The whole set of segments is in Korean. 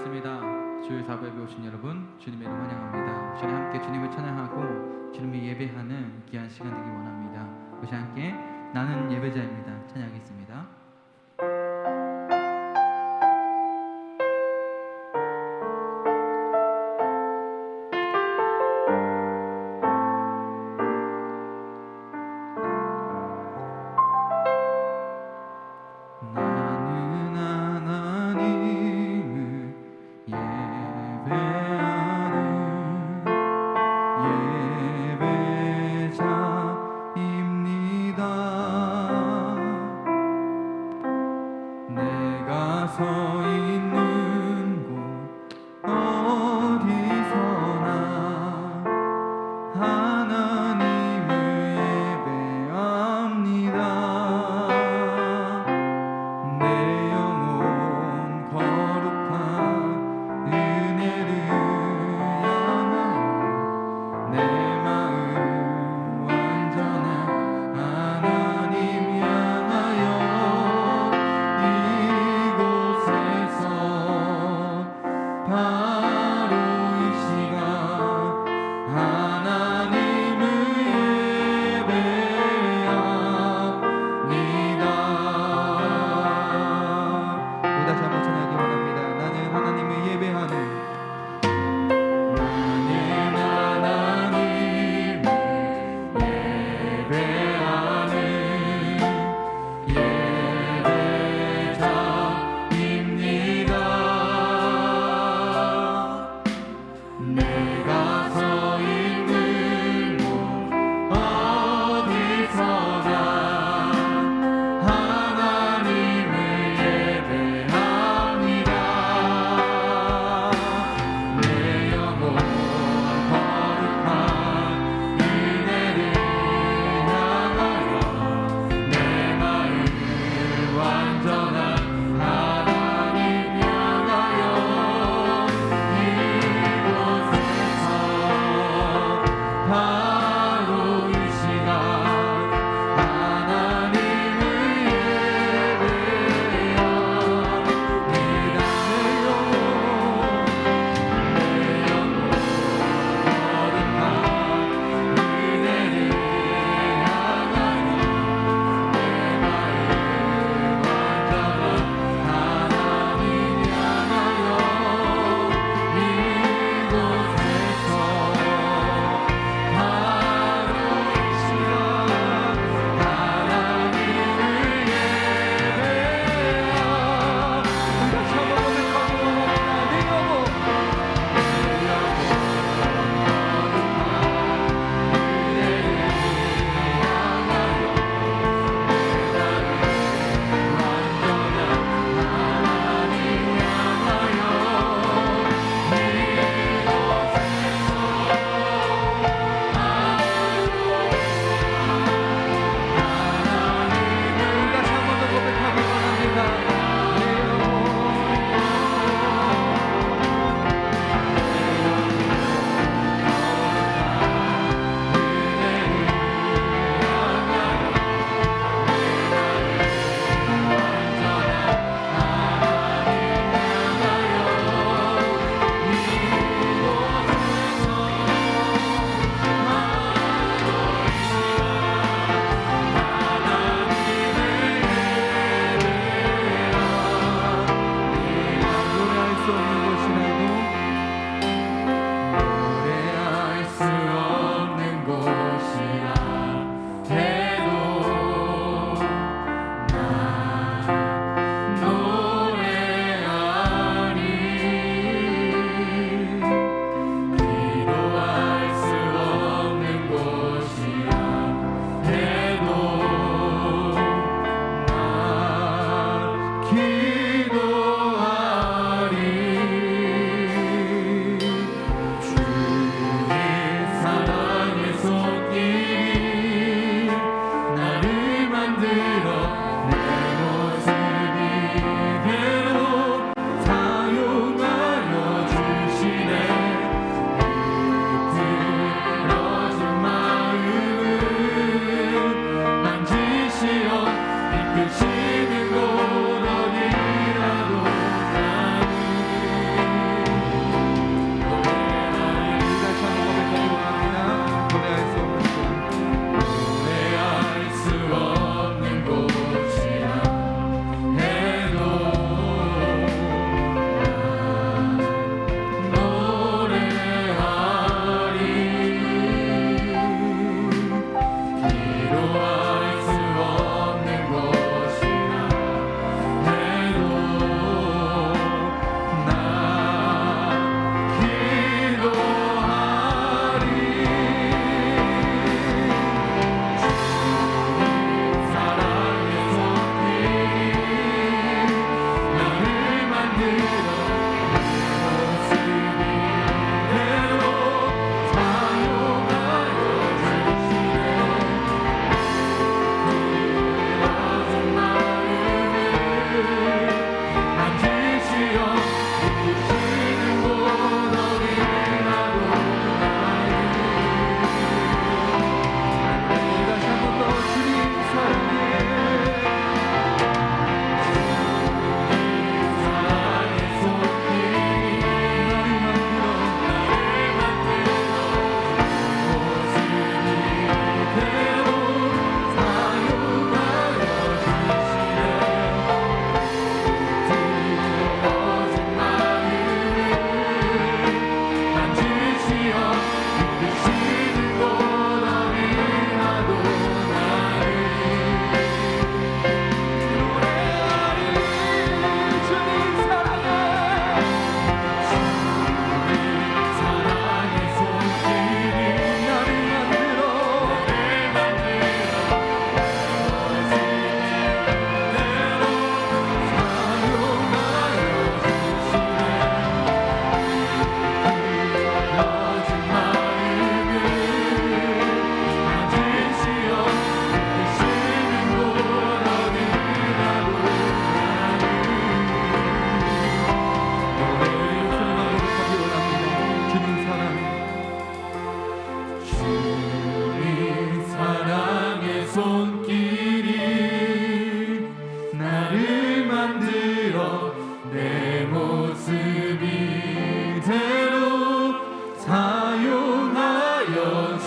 반갑습니다. 주일 사부 예배 오신 여러분, 주님의 이름 환영합니다. 우리 함께 주님을 찬양하고 주님을 예배하는 귀한 시간 되기 원합니다. 우리 함께 나는 예배자입니다. 찬양하겠습니다.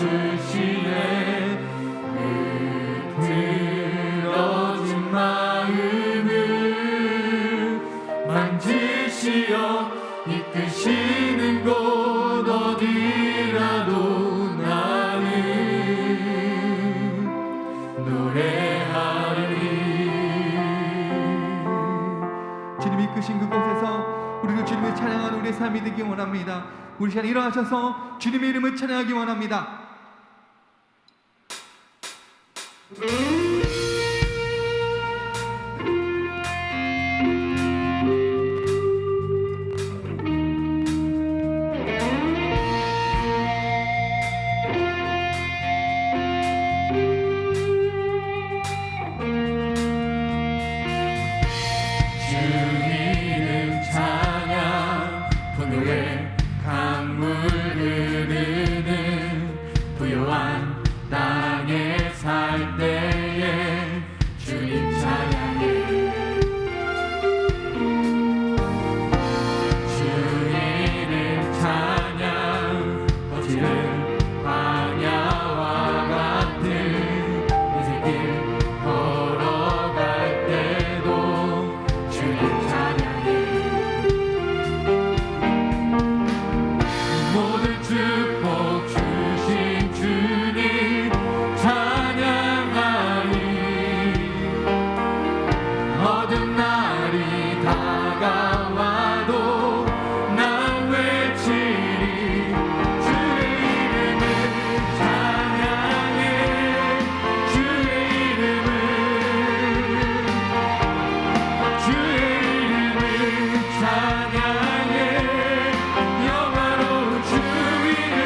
주시네. 그 들어진 마음을 만지시어 이끄시는 곳 어디라도 나는 노래하리. 주님이 이끄신 그곳에서 우리도 주님을 찬양하는 우리의 삶이 되기 원합니다. 우리 시간 일어나셔서 주님의 이름을 찬양하기 원합니다. 강물 흐르는 부요한 땅에 살 때에 주님 찬양해. 주님의 찬양 거칠은 광야와 같은 인생길 걸어갈 때도 주님 찬양해. 모든 축복 주신 주님 찬양하리. 어두운 날이 다가와도 난 외치리. 주의 이름을 찬양해. 주의 이름을 찬양해. 영화로운 주 이름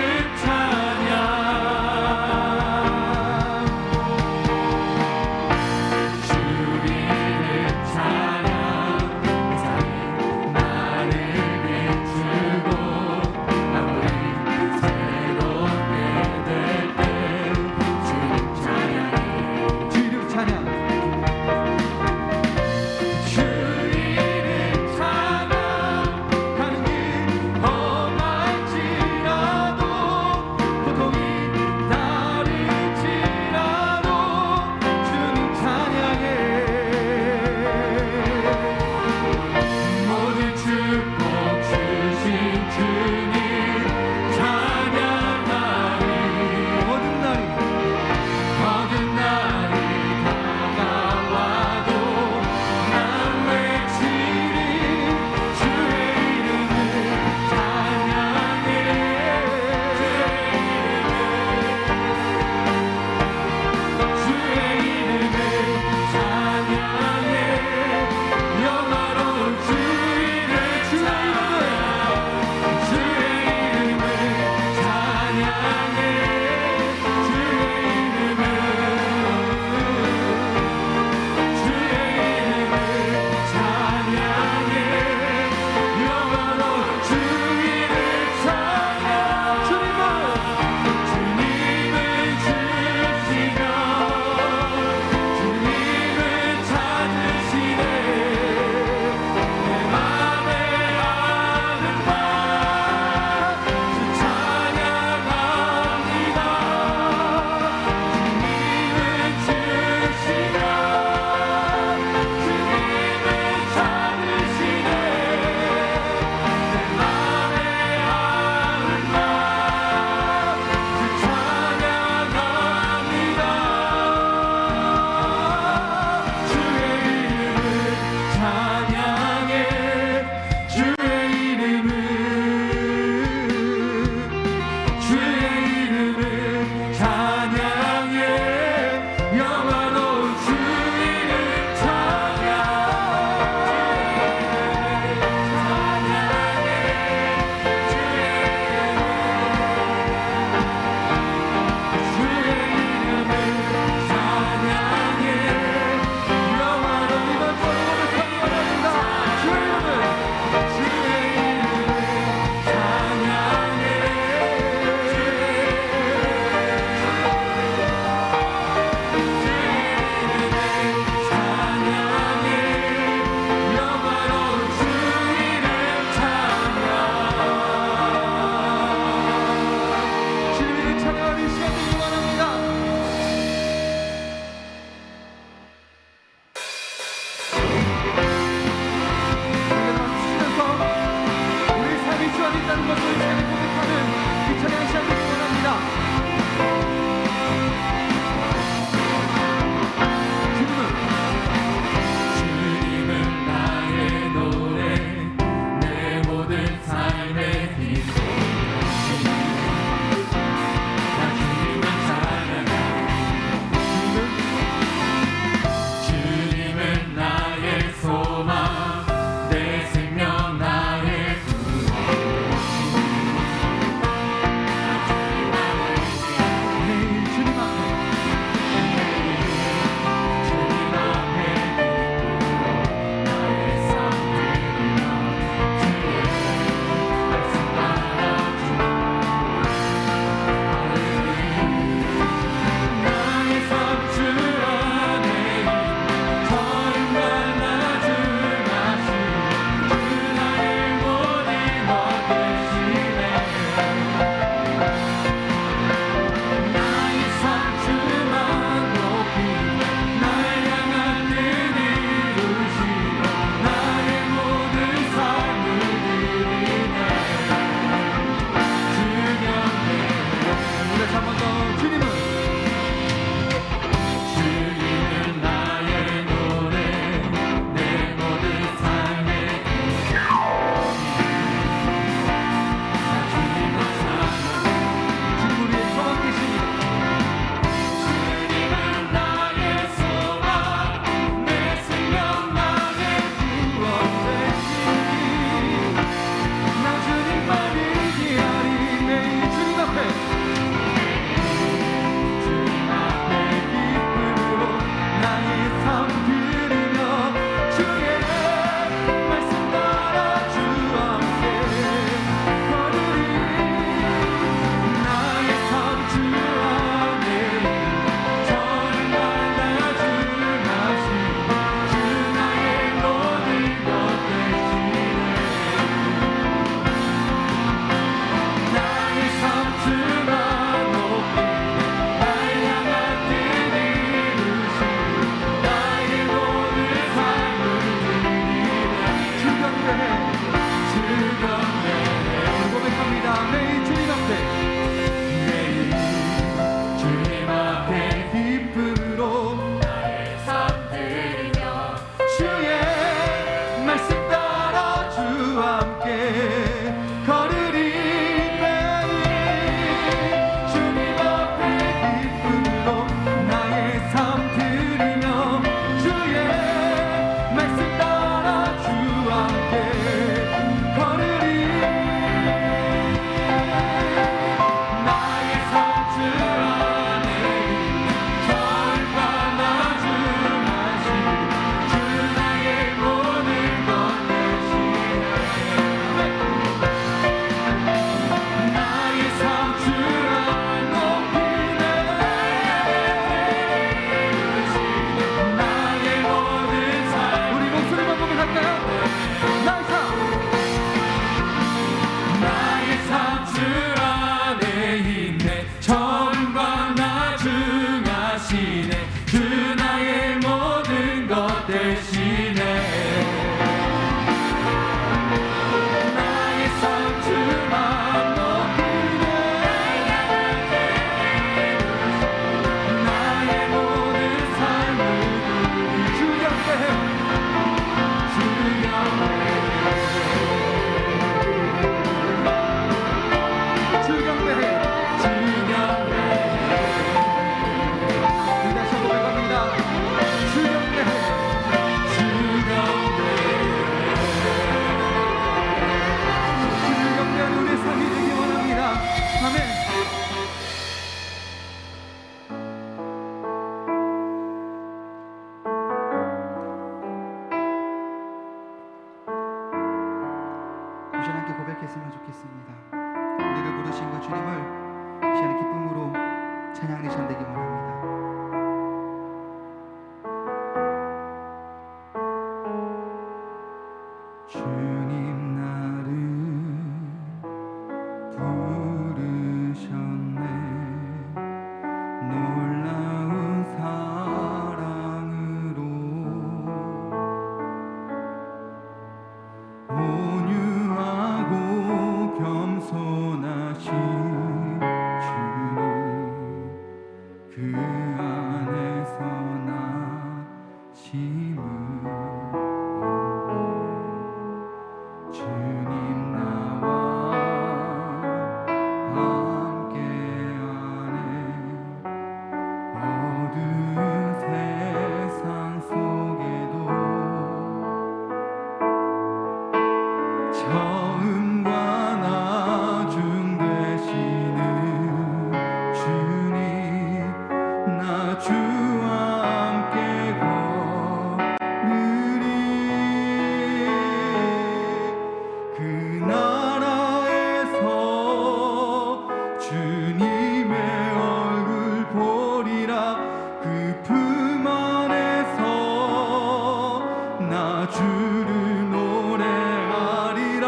하나님을 시간의 기쁨으로 찬양하는 시간 되기 원합니다. 주님 나를 부르셨네. 놀라운 사랑으로 온유하고 겸손하신 주님, 그 안에서 나 심을 주님 나와 함께하네. 어두운 세상 속에도 처음과 나중 되시는 주님, 나 주와 함께 걸으리. 그 나라에서 주님의 얼굴 보리라. 그 품 안에서 나 주를 노래하리라.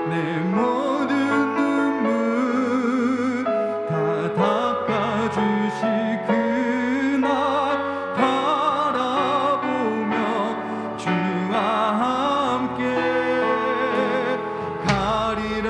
내 모든 눈물 다 닦아주실 그날 바라보며 주와 함께 가리라.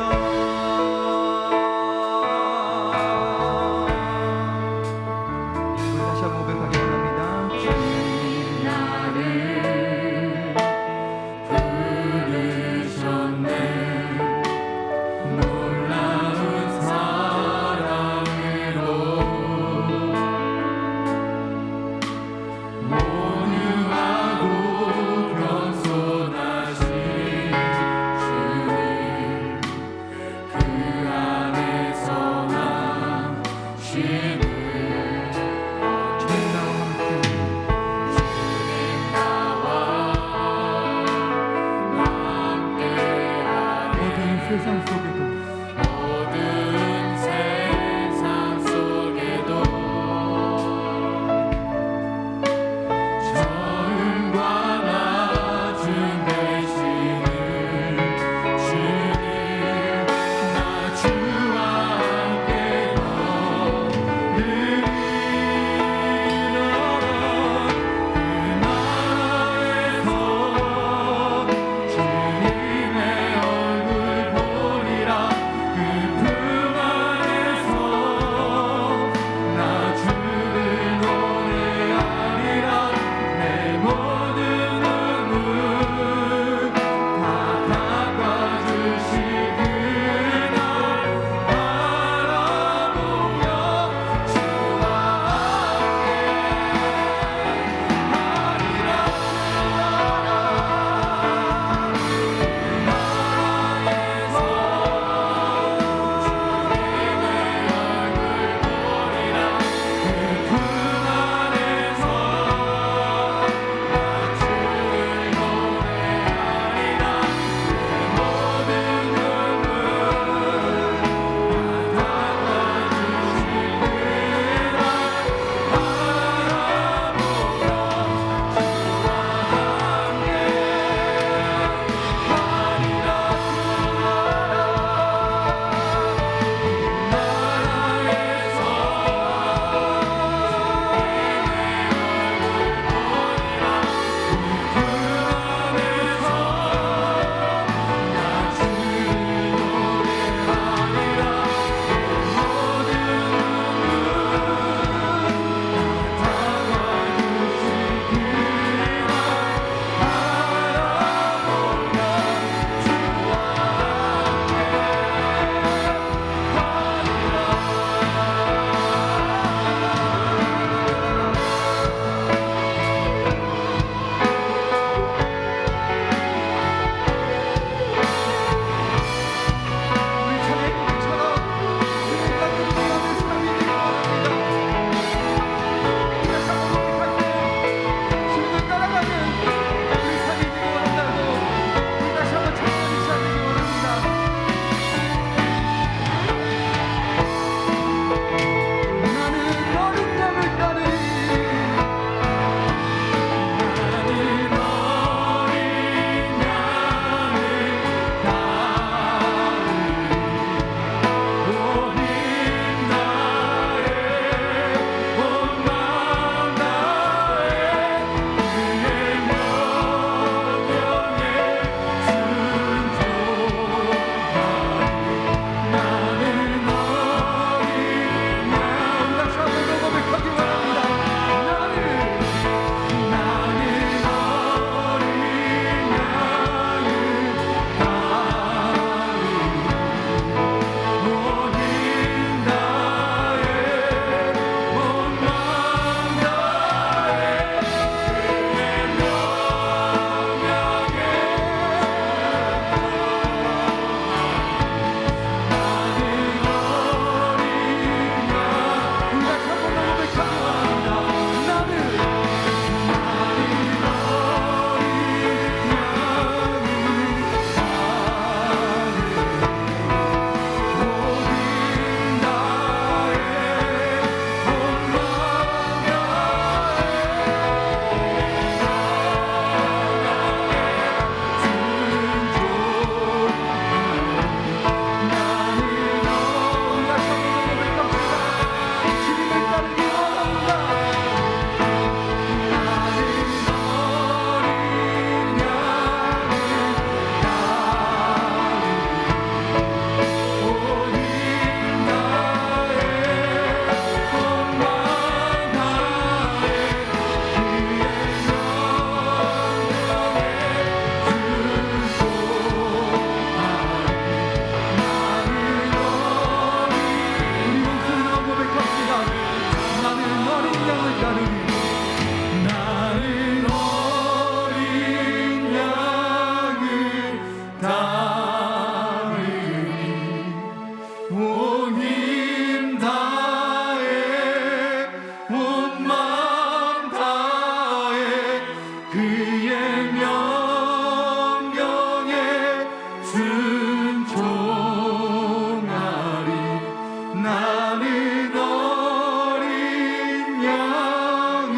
어린 양을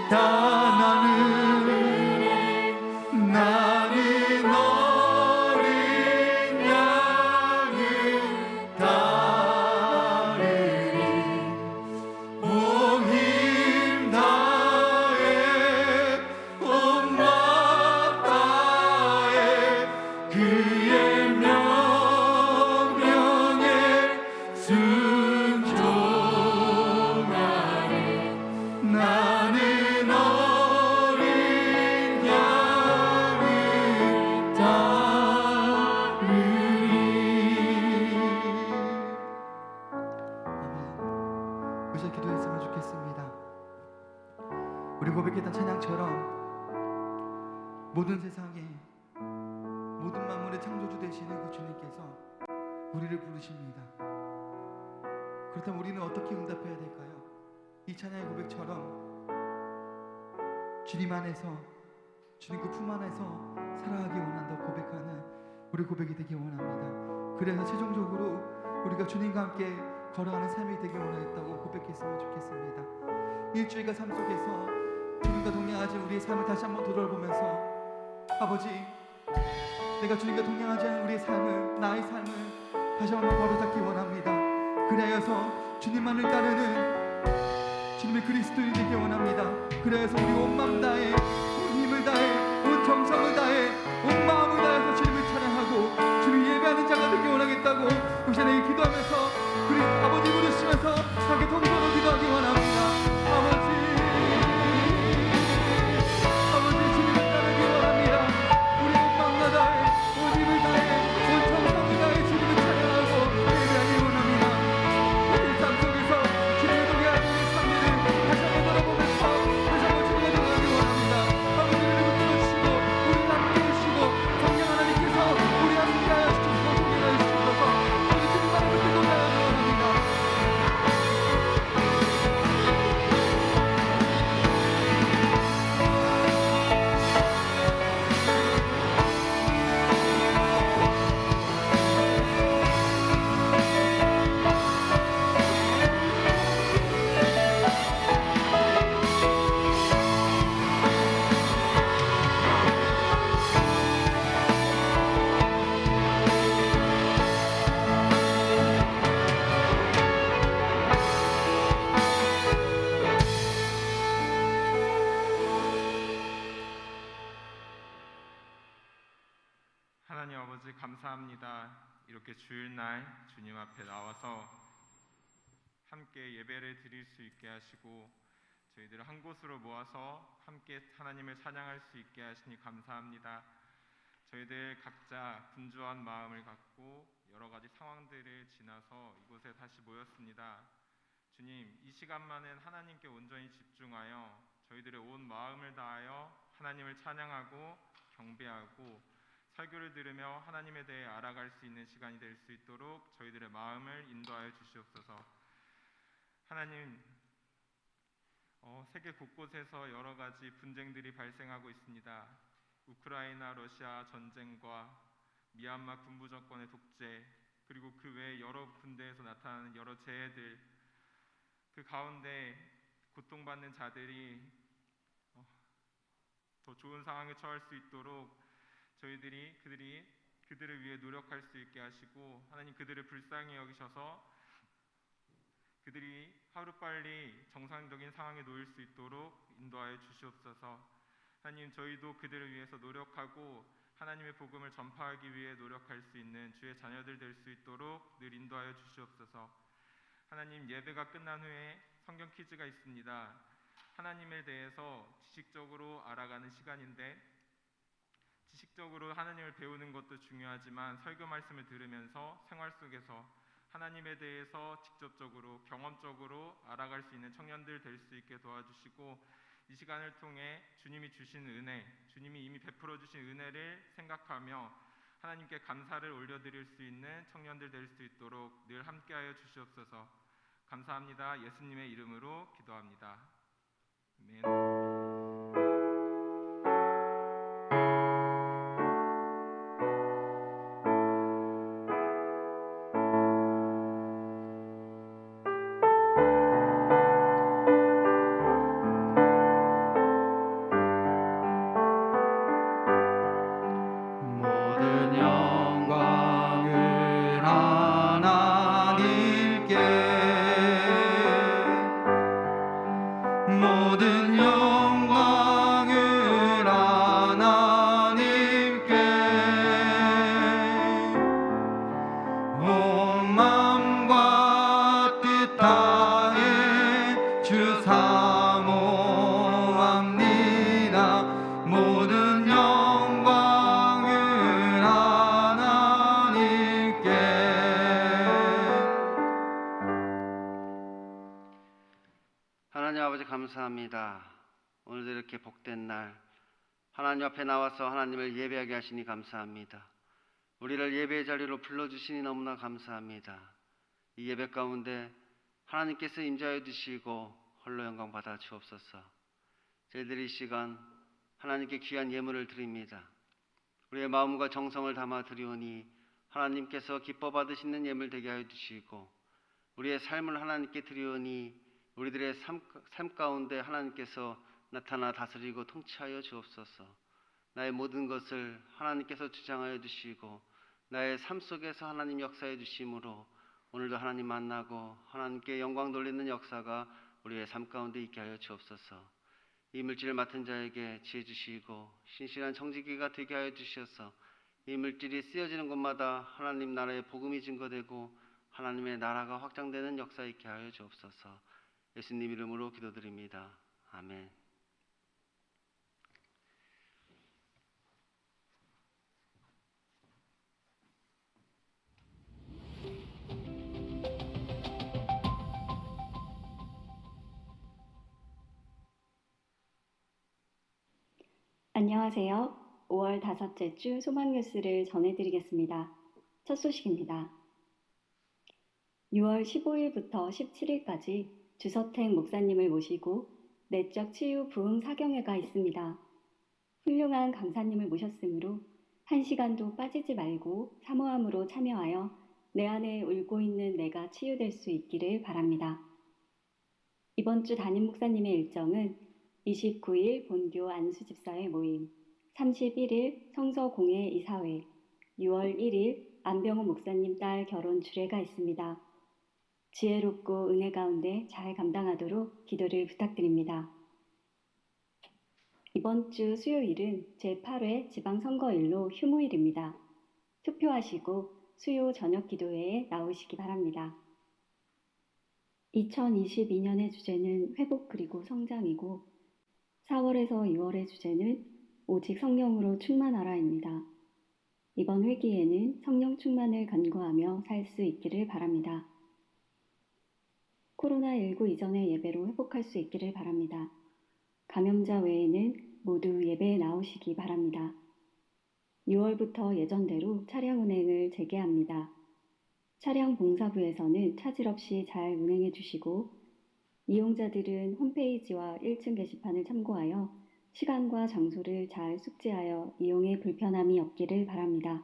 다 나는 어린 양을 따르리 온 힘 다해 온 맘 다해 그의 명령에 순종하리 나는 어린 양을 따르리. 아멘. 우리 기도했으면 좋겠습니다. 우리 고백했던 찬양처럼 모든 세상에 모든 만물의 창조주 되시는 그 주님께서 우리를 부르십니다. 그렇다면 우리는 어떻게 응답해야 될까요? 이 찬양의 고백처럼 주님 안에서, 주님 그 품 안에서 살아가기 원한다고 고백하는 우리 고백이 되기 원합니다. 그래서 최종적으로 우리가 주님과 함께 걸어가는 삶이 되기 원했다고 고백했으면 좋겠습니다. 일주일과 삶 속에서 주님과 동행하지 우리의 삶을 다시 한번 돌아보면서 아버지, 내가 주님과 동행하지 않은 우리의 삶을, 나의 삶을 다시 한번 바로잡기 원합니다. 그래서 주님만을 따르는 주님의 그리스도인이 되기 원합니다. 그래서 우리 온 마음 다해, 온 힘을 다해, 온 정성을 다해, 온 마음을 다해서 주님을 찬양하고 주님 예배하는 자가 되기 원하겠다고 우리 시간에 기도하면서 우리 아버지 부르시면서 함께 통성으로 기도하기 원합니다. 아버지 주님을 따르기 원합니다. 우리 온 마음 다해, 온 힘을 다해, 온 정성을 다해 주님을 찬양하고 예배하기 원합니다. 우리 삶 속에서 주님의 동행하는 우리 삶들을 다시 한번 돌아보면서 다시 한번 주님과 동행하기 원합니다. 아버지를 붙들어주시고 우리를 함께 해주시고 성령 하나님께서 우리 함께하여 주셔서 동행하여 주셔서 우리 주님만을 붙들고 동행하기 원합니다. 하나님 아버지 감사합니다. 이렇게 주일날 주님 앞에 나와서 함께 예배를 드릴 수 있게 하시고 저희들을 한 곳으로 모아서 함께 하나님을 찬양할 수 있게 하시니 감사합니다. 저희들 각자 분주한 마음을 갖고 여러 가지 상황들을 지나서 이곳에 다시 모였습니다. 주님, 이 시간만은 하나님께 온전히 집중하여 저희들의 온 마음을 다하여 하나님을 찬양하고 경배하고 설교를 들으며 하나님에 대해 알아갈 수 있는 시간이 될 수 있도록 저희들의 마음을 인도하여 주시옵소서. 하나님, 세계 곳곳에서 여러 가지 분쟁들이 발생하고 있습니다. 우크라이나 러시아 전쟁과 미얀마 군부 정권의 독재, 그리고 그 외 여러 군데에서 나타나는 여러 재해들, 그 가운데 고통받는 자들이 더 좋은 상황에 처할 수 있도록 그들을 위해 노력할 수 있게 하시고, 하나님 그들을 불쌍히 여기셔서 그들이 하루빨리 정상적인 상황에 놓일 수 있도록 인도하여 주시옵소서. 하나님, 저희도 그들을 위해서 노력하고 하나님의 복음을 전파하기 위해 노력할 수 있는 주의 자녀들 될 수 있도록 늘 인도하여 주시옵소서. 하나님, 예배가 끝난 후에 성경 퀴즈가 있습니다. 하나님에 대해서 지식적으로 알아가는 시간인데, 지식적으로 하나님을 배우는 것도 중요하지만 설교 말씀을 들으면서 생활 속에서 하나님에 대해서 직접적으로 경험적으로 알아갈 수 있는 청년들 될 수 있게 도와주시고, 이 시간을 통해 주님이 주신 은혜, 주님이 이미 베풀어 주신 은혜를 생각하며 하나님께 감사를 올려드릴 수 있는 청년들 될 수 있도록 늘 함께하여 주시옵소서. 감사합니다. 예수님의 이름으로 기도합니다. 아멘. 하나님 아버지 감사합니다. 오늘도 이렇게 복된 날 하나님 앞에 나와서 하나님을 예배하게 하시니 감사합니다. 우리를 예배의 자리로 불러주시니 너무나 감사합니다. 이 예배 가운데 하나님께서 임재하여 주시고 홀로 영광 받아 주옵소서. 저희들이 이 시간 하나님께 귀한 예물을 드립니다. 우리의 마음과 정성을 담아 드리오니 하나님께서 기뻐 받으시는 예물 되게 하여 주시고 우리의 삶을 하나님께 드리오니 우리들의 삶 가운데 하나님께서 나타나 다스리고 통치하여 주옵소서. 나의 모든 것을 하나님께서 주장하여 주시고 나의 삶 속에서 하나님 역사해 주심으로 오늘도 하나님 만나고 하나님께 영광 돌리는 역사가 우리의 삶 가운데 있게 하여 주옵소서. 이 물질을 맡은 자에게 지혜 주시고 신실한 청지기가 되게 하여 주셔서 이 물질이 쓰여지는 곳마다 하나님 나라의 복음이 증거되고 하나님의 나라가 확장되는 역사 있게 하여 주옵소서. 예수님 이름으로 기도드립니다. 아멘. 안녕하세요. 5월 다섯째 주 소망 뉴스를 전해드리겠습니다. 첫 소식입니다. 6월 15일부터 17일까지 주서택 목사님을 모시고 내적 치유 부흥 사경회가 있습니다. 훌륭한 강사님을 모셨으므로 1시간도 빠지지 말고 사모함으로 참여하여 내 안에 울고 있는 내가 치유될 수 있기를 바랍니다. 이번 주 담임 목사님의 일정은 29일 본교 안수집사회 모임, 31일 성서공예 이사회, 6월 1일 안병호 목사님 딸 결혼 주례가 있습니다. 지혜롭고 은혜 가운데 잘 감당하도록 기도를 부탁드립니다. 이번 주 수요일은 제8회 지방선거일로 휴무일입니다. 투표하시고 수요 저녁 기도회에 나오시기 바랍니다. 2022년의 주제는 회복 그리고 성장이고 4월에서 6월의 주제는 오직 성령으로 충만하라입니다. 이번 회기에는 성령 충만을 간구하며 살 수 있기를 바랍니다. 코로나19 이전의 예배로 회복할 수 있기를 바랍니다. 감염자 외에는 모두 예배에 나오시기 바랍니다. 6월부터 예전대로 차량 운행을 재개합니다. 차량 봉사부에서는 차질 없이 잘 운행해 주시고 이용자들은 홈페이지와 1층 게시판을 참고하여 시간과 장소를 잘 숙지하여 이용에 불편함이 없기를 바랍니다.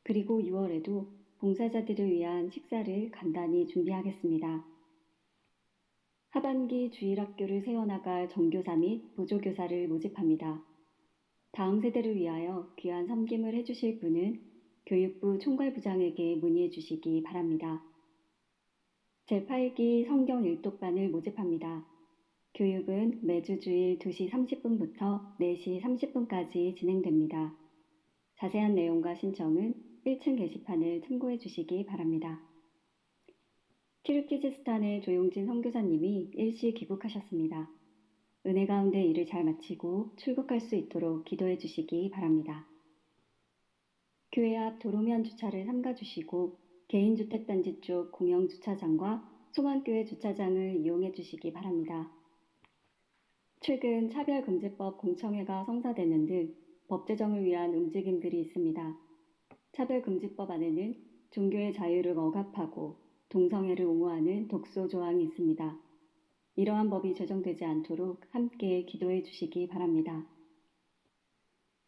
그리고 6월에도 봉사자들을 위한 식사를 간단히 준비하겠습니다. 하반기 주일학교를 세워나갈 정교사 및 보조교사를 모집합니다. 다음 세대를 위하여 귀한 섬김을 해주실 분은 교육부 총괄부장에게 문의해 주시기 바랍니다. 제8기 성경 일독반을 모집합니다. 교육은 매주 주일 2시 30분부터 4시 30분까지 진행됩니다. 자세한 내용과 신청은 1층 게시판을 참고해 주시기 바랍니다. 키르기즈스탄의 조용진 선교사님이 일시 귀국하셨습니다. 은혜 가운데 일을 잘 마치고 출국할 수 있도록 기도해 주시기 바랍니다. 교회 앞 도로면 주차를 삼가주시고 개인주택단지 쪽 공영주차장과 소망교회 주차장을 이용해 주시기 바랍니다. 최근 차별금지법 공청회가 성사되는 등 법 제정을 위한 움직임들이 있습니다. 차별금지법 안에는 종교의 자유를 억압하고 동성애를 옹호하는 독소 조항이 있습니다. 이러한 법이 제정되지 않도록 함께 기도해 주시기 바랍니다.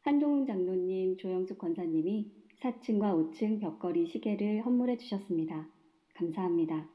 한동훈 장로님, 조영숙 권사님이 4층과 5층 벽걸이 시계를 헌물해 주셨습니다. 감사합니다.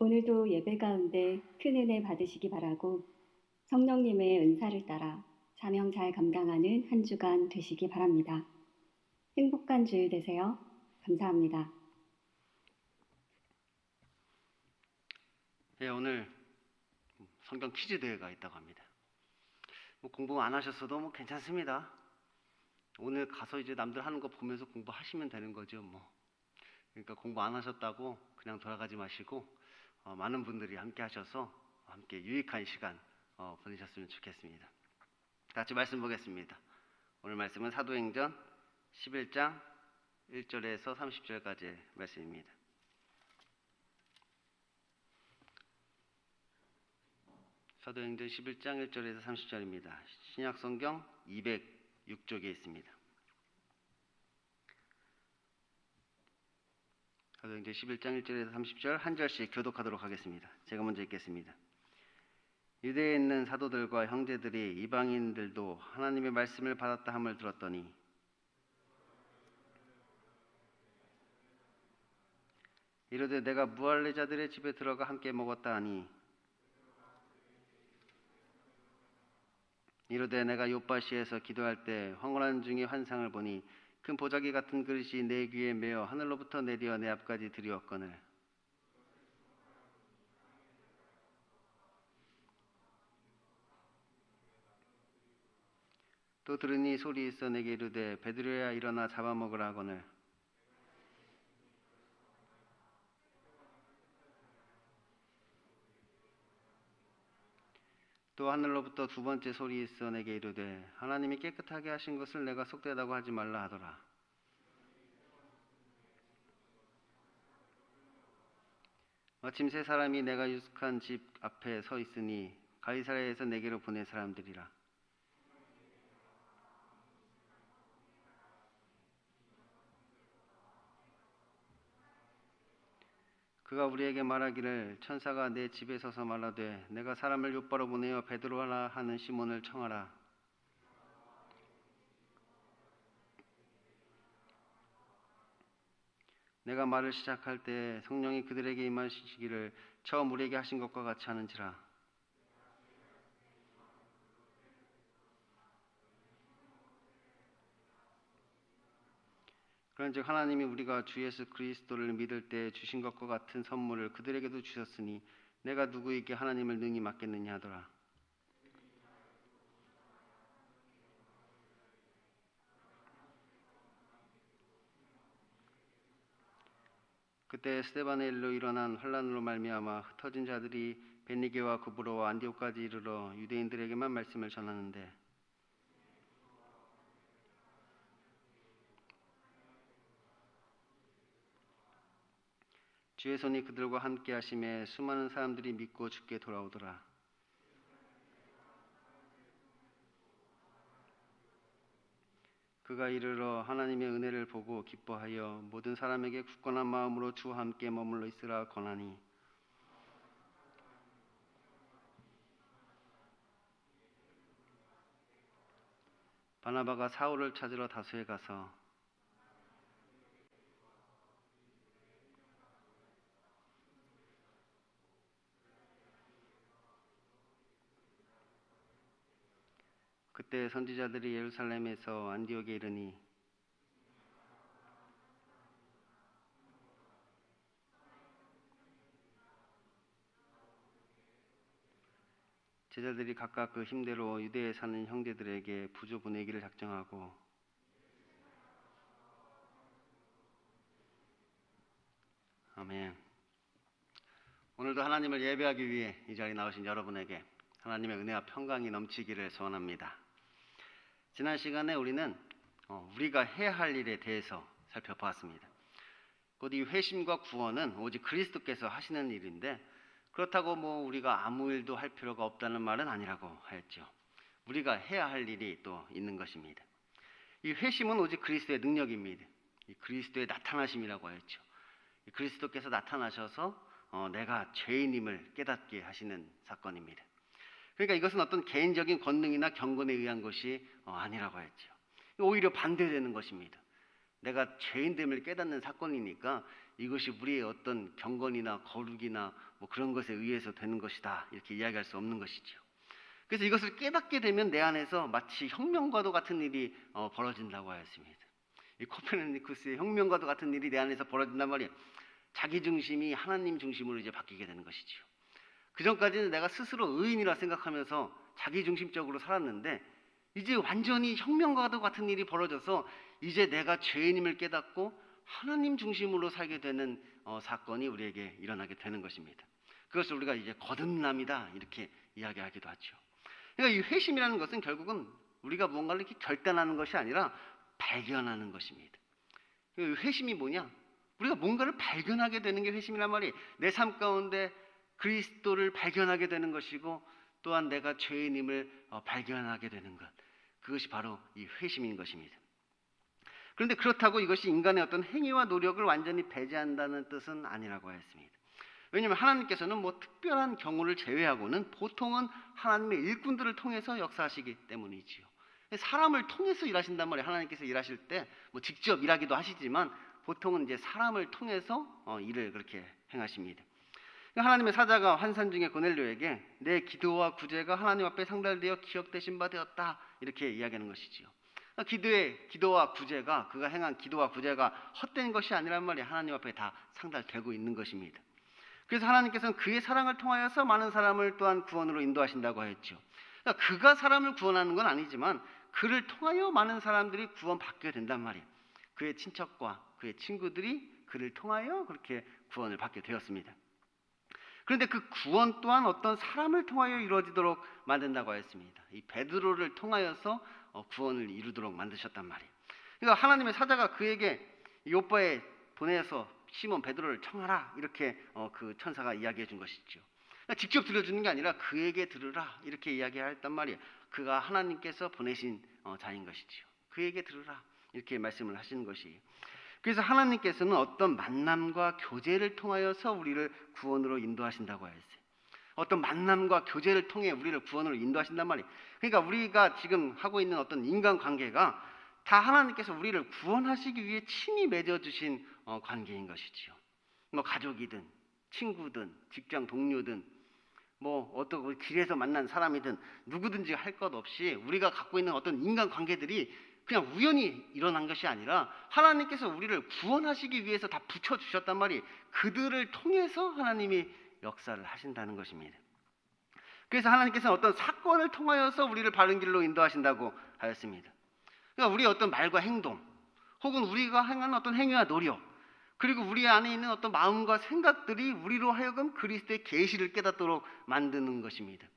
오늘도 예배 가운데 큰 은혜 받으시기 바라고 성령님의 은사를 따라 사명 잘 감당하는 한 주간 되시기 바랍니다. 행복한 주일 되세요. 감사합니다. 예, 오늘 성경 퀴즈 대회가 있다고 합니다. 뭐 공부 안 하셨어도 뭐 괜찮습니다. 오늘 가서 이제 남들 하는 거 보면서 공부하시면 되는 거죠, 뭐. 그러니까 공부 안 하셨다고 그냥 돌아가지 마시고 많은 분들이 함께 하셔서 함께 유익한 시간 보내셨으면 좋겠습니다. 같이 말씀 보겠습니다. 오늘 말씀은 사도행전 11장 1절에서 30절까지의 말씀입니다. 사도행전 11장 1절에서 30절입니다. 신약성경 206쪽에 있습니다. 사도행전 11장 1절에서 30절 한 절씩 교독하도록 하겠습니다. 제가 먼저 읽겠습니다. 유대에 있는 사도들과 형제들이 이방인들도 하나님의 말씀을 받았다 함을 들었더니 이르되 내가 무할례자들의 집에 들어가 함께 먹었다 하니 이르되 내가 요파시에서 기도할 때 황홀한 중에 환상을 보니 큰 보자기 같은 그릇이 내 귀에 메어 하늘로부터 내려 내 앞까지 들이었거늘 또 들으니 소리 있어 내게 이르되 베드로야 일어나 잡아먹으라 하거늘 또 하늘로부터 두 번째 소리 있어 내게 이르되 하나님이 깨끗하게 하신 것을 내가 속되다고 하지 말라 하더라. 마침 세 사람이 내가 유숙한 집 앞에 서 있으니 가이사랴에서 내게로 보낸 사람들이라. 그가 우리에게 말하기를 천사가 내 집에 서서 말하되 내가 사람을 요바로 보내어 베드로라 하는 시몬을 청하라. 내가 말을 시작할 때 성령이 그들에게 임하시기를 처음 우리에게 하신 것과 같이 하는지라. 그런즉 하나님이 우리가 주 예수 그리스도를 믿을 때 주신 것과 같은 선물을 그들에게도 주셨으니 내가 누구에게 하나님을 능히 맡겠느냐 하더라. 그때 스데반의 일로 일어난 환란으로 말미암아 흩어진 자들이 베니게와 구브로와 안디옥까지 이르러 유대인들에게만 말씀을 전하는데 주의 손이 그들과 함께 하심에 수많은 사람들이 믿고 주께 돌아오더라. 그가 이르러 하나님의 은혜를 보고 기뻐하여 모든 사람에게 굳건한 마음으로 주와 함께 머물러 있으라 권하니 바나바가 사울을 찾으러 다소에 가서 그때 선지자들이 예루살렘에서 안디옥에 이르니 제자들이 각각 그 힘대로 유대에 사는 형제들에게 부조 보내기를 작정하고 아멘. 오늘도 하나님을 예배하기 위해 이 자리에 나오신 여러분에게 하나님의 은혜와 평강이 넘치기를 소원합니다. 지난 시간에 우리는 우리가 해야 할 일에 대해서 살펴보았습니다. 곧 이 회심과 구원은 오직 그리스도께서 하시는 일인데 그렇다고 뭐 우리가 아무 일도 할 필요가 없다는 말은 아니라고 하였죠. 우리가 해야 할 일이 또 있는 것입니다. 이 회심은 오직 그리스도의 능력입니다. 이 그리스도의 나타나심이라고 하였죠. 이 그리스도께서 나타나셔서 내가 죄인임을 깨닫게 하시는 사건입니다. 그러니까 이것은 어떤 개인적인 권능이나 경건에 의한 것이 아니라고 했죠. 오히려 반대되는 것입니다. 내가 죄인됨을 깨닫는 사건이니까 이것이 우리의 어떤 경건이나 거룩이나 뭐 그런 것에 의해서 되는 것이다 이렇게 이야기할 수 없는 것이죠. 그래서 이것을 깨닫게 되면 내 안에서 마치 혁명과도 같은 일이 벌어진다고 하였습니다. 이 코페르니쿠스의 혁명과도 같은 일이 내 안에서 벌어진단 말이에요. 자기 중심이 하나님 중심으로 이제 바뀌게 되는 것이죠. 그 전까지는 내가 스스로 의인이라 생각하면서 자기 중심적으로 살았는데 이제 완전히 혁명과도 같은 일이 벌어져서 이제 내가 죄인임을 깨닫고 하나님 중심으로 살게 되는 사건이 우리에게 일어나게 되는 것입니다. 그것을 우리가 이제 거듭남이다 이렇게 이야기하기도 하죠. 그러니까 이 회심이라는 것은 결국은 우리가 무언가를 이렇게 결단하는 것이 아니라 발견하는 것입니다. 회심이 뭐냐? 우리가 뭔가를 발견하게 되는 게 회심이란 말이에요. 내 삶 가운데 그리스도를 발견하게 되는 것이고 또한 내가 죄인임을 발견하게 되는 것. 그것이 바로 이 회심인 것입니다. 그런데 그렇다고 이것이 인간의 어떤 행위와 노력을 완전히 배제한다는 뜻은 아니라고 하였습니다. 왜냐하면 하나님께서는 뭐 특별한 경우를 제외하고는 보통은 하나님의 일꾼들을 통해서 역사하시기 때문이지요. 사람을 통해서 일하신단 말이에요. 하나님께서 일하실 때 뭐 직접 일하기도 하시지만 보통은 이제 사람을 통해서 일을 그렇게 행하십니다. 하나님의 사자가 환산 중에 고넬료에게 내 기도와 구제가 하나님 앞에 상달되어 기억되신 바 되었다 이렇게 이야기하는 것이지요. 기도와 구제가 그가 행한 기도와 구제가 헛된 것이 아니란 말이 하나님 앞에 다 상달되고 있는 것입니다. 그래서 하나님께서는 그의 사랑을 통하여서 많은 사람을 또한 구원으로 인도하신다고 하였죠. 그러니까 그가 사람을 구원하는 건 아니지만 그를 통하여 많은 사람들이 구원받게 된단 말이에요. 그의 친척과 그의 친구들이 그를 통하여 그렇게 구원을 받게 되었습니다. 그런데 그 구원 또한 어떤 사람을 통하여 이루어지도록 만든다고 하였습니다. 이 베드로를 통하여서 구원을 이루도록 만드셨단 말이에요. 그러니까 하나님의 사자가 그에게 요빠에 보내서 시몬 베드로를 청하라 이렇게 그 천사가 이야기해 준 것이죠. 그러니까 직접 들려주는 게 아니라 그에게 들으라 이렇게 이야기했단 말이에요. 그가 하나님께서 보내신 자인 것이지요. 그에게 들으라 이렇게 말씀을 하시는 것이에요. 그래서 하나님께서는 어떤 만남과 교제를 통하여서 우리를 구원으로 인도하신다고 하였어요. 어떤 만남과 교제를 통해 우리를 구원으로 인도하신단 말이에요. 그러니까 우리가 지금 하고 있는 어떤 인간관계가 다 하나님께서 우리를 구원하시기 위해 친히 맺어주신 관계인 것이지요. 뭐 가족이든 친구든 직장 동료든 뭐 어떤 길에서 만난 사람이든 누구든지 할 것 없이 우리가 갖고 있는 어떤 인간관계들이 그냥 우연히 일어난 것이 아니라 하나님께서 우리를 구원하시기 위해서 다 붙여주셨단 말이에요. 그들을 통해서 하나님이 역사를 하신다는 것입니다. 그래서 하나님께서는 어떤 사건을 통하여서 우리를 바른 길로 인도하신다고 하였습니다. 그러니까 우리의 어떤 말과 행동 혹은 우리가 행하는 어떤 행위와 노력 그리고 우리 안에 있는 어떤 마음과 생각들이 우리로 하여금 그리스도의 계시를 깨닫도록 만드는 것입니다.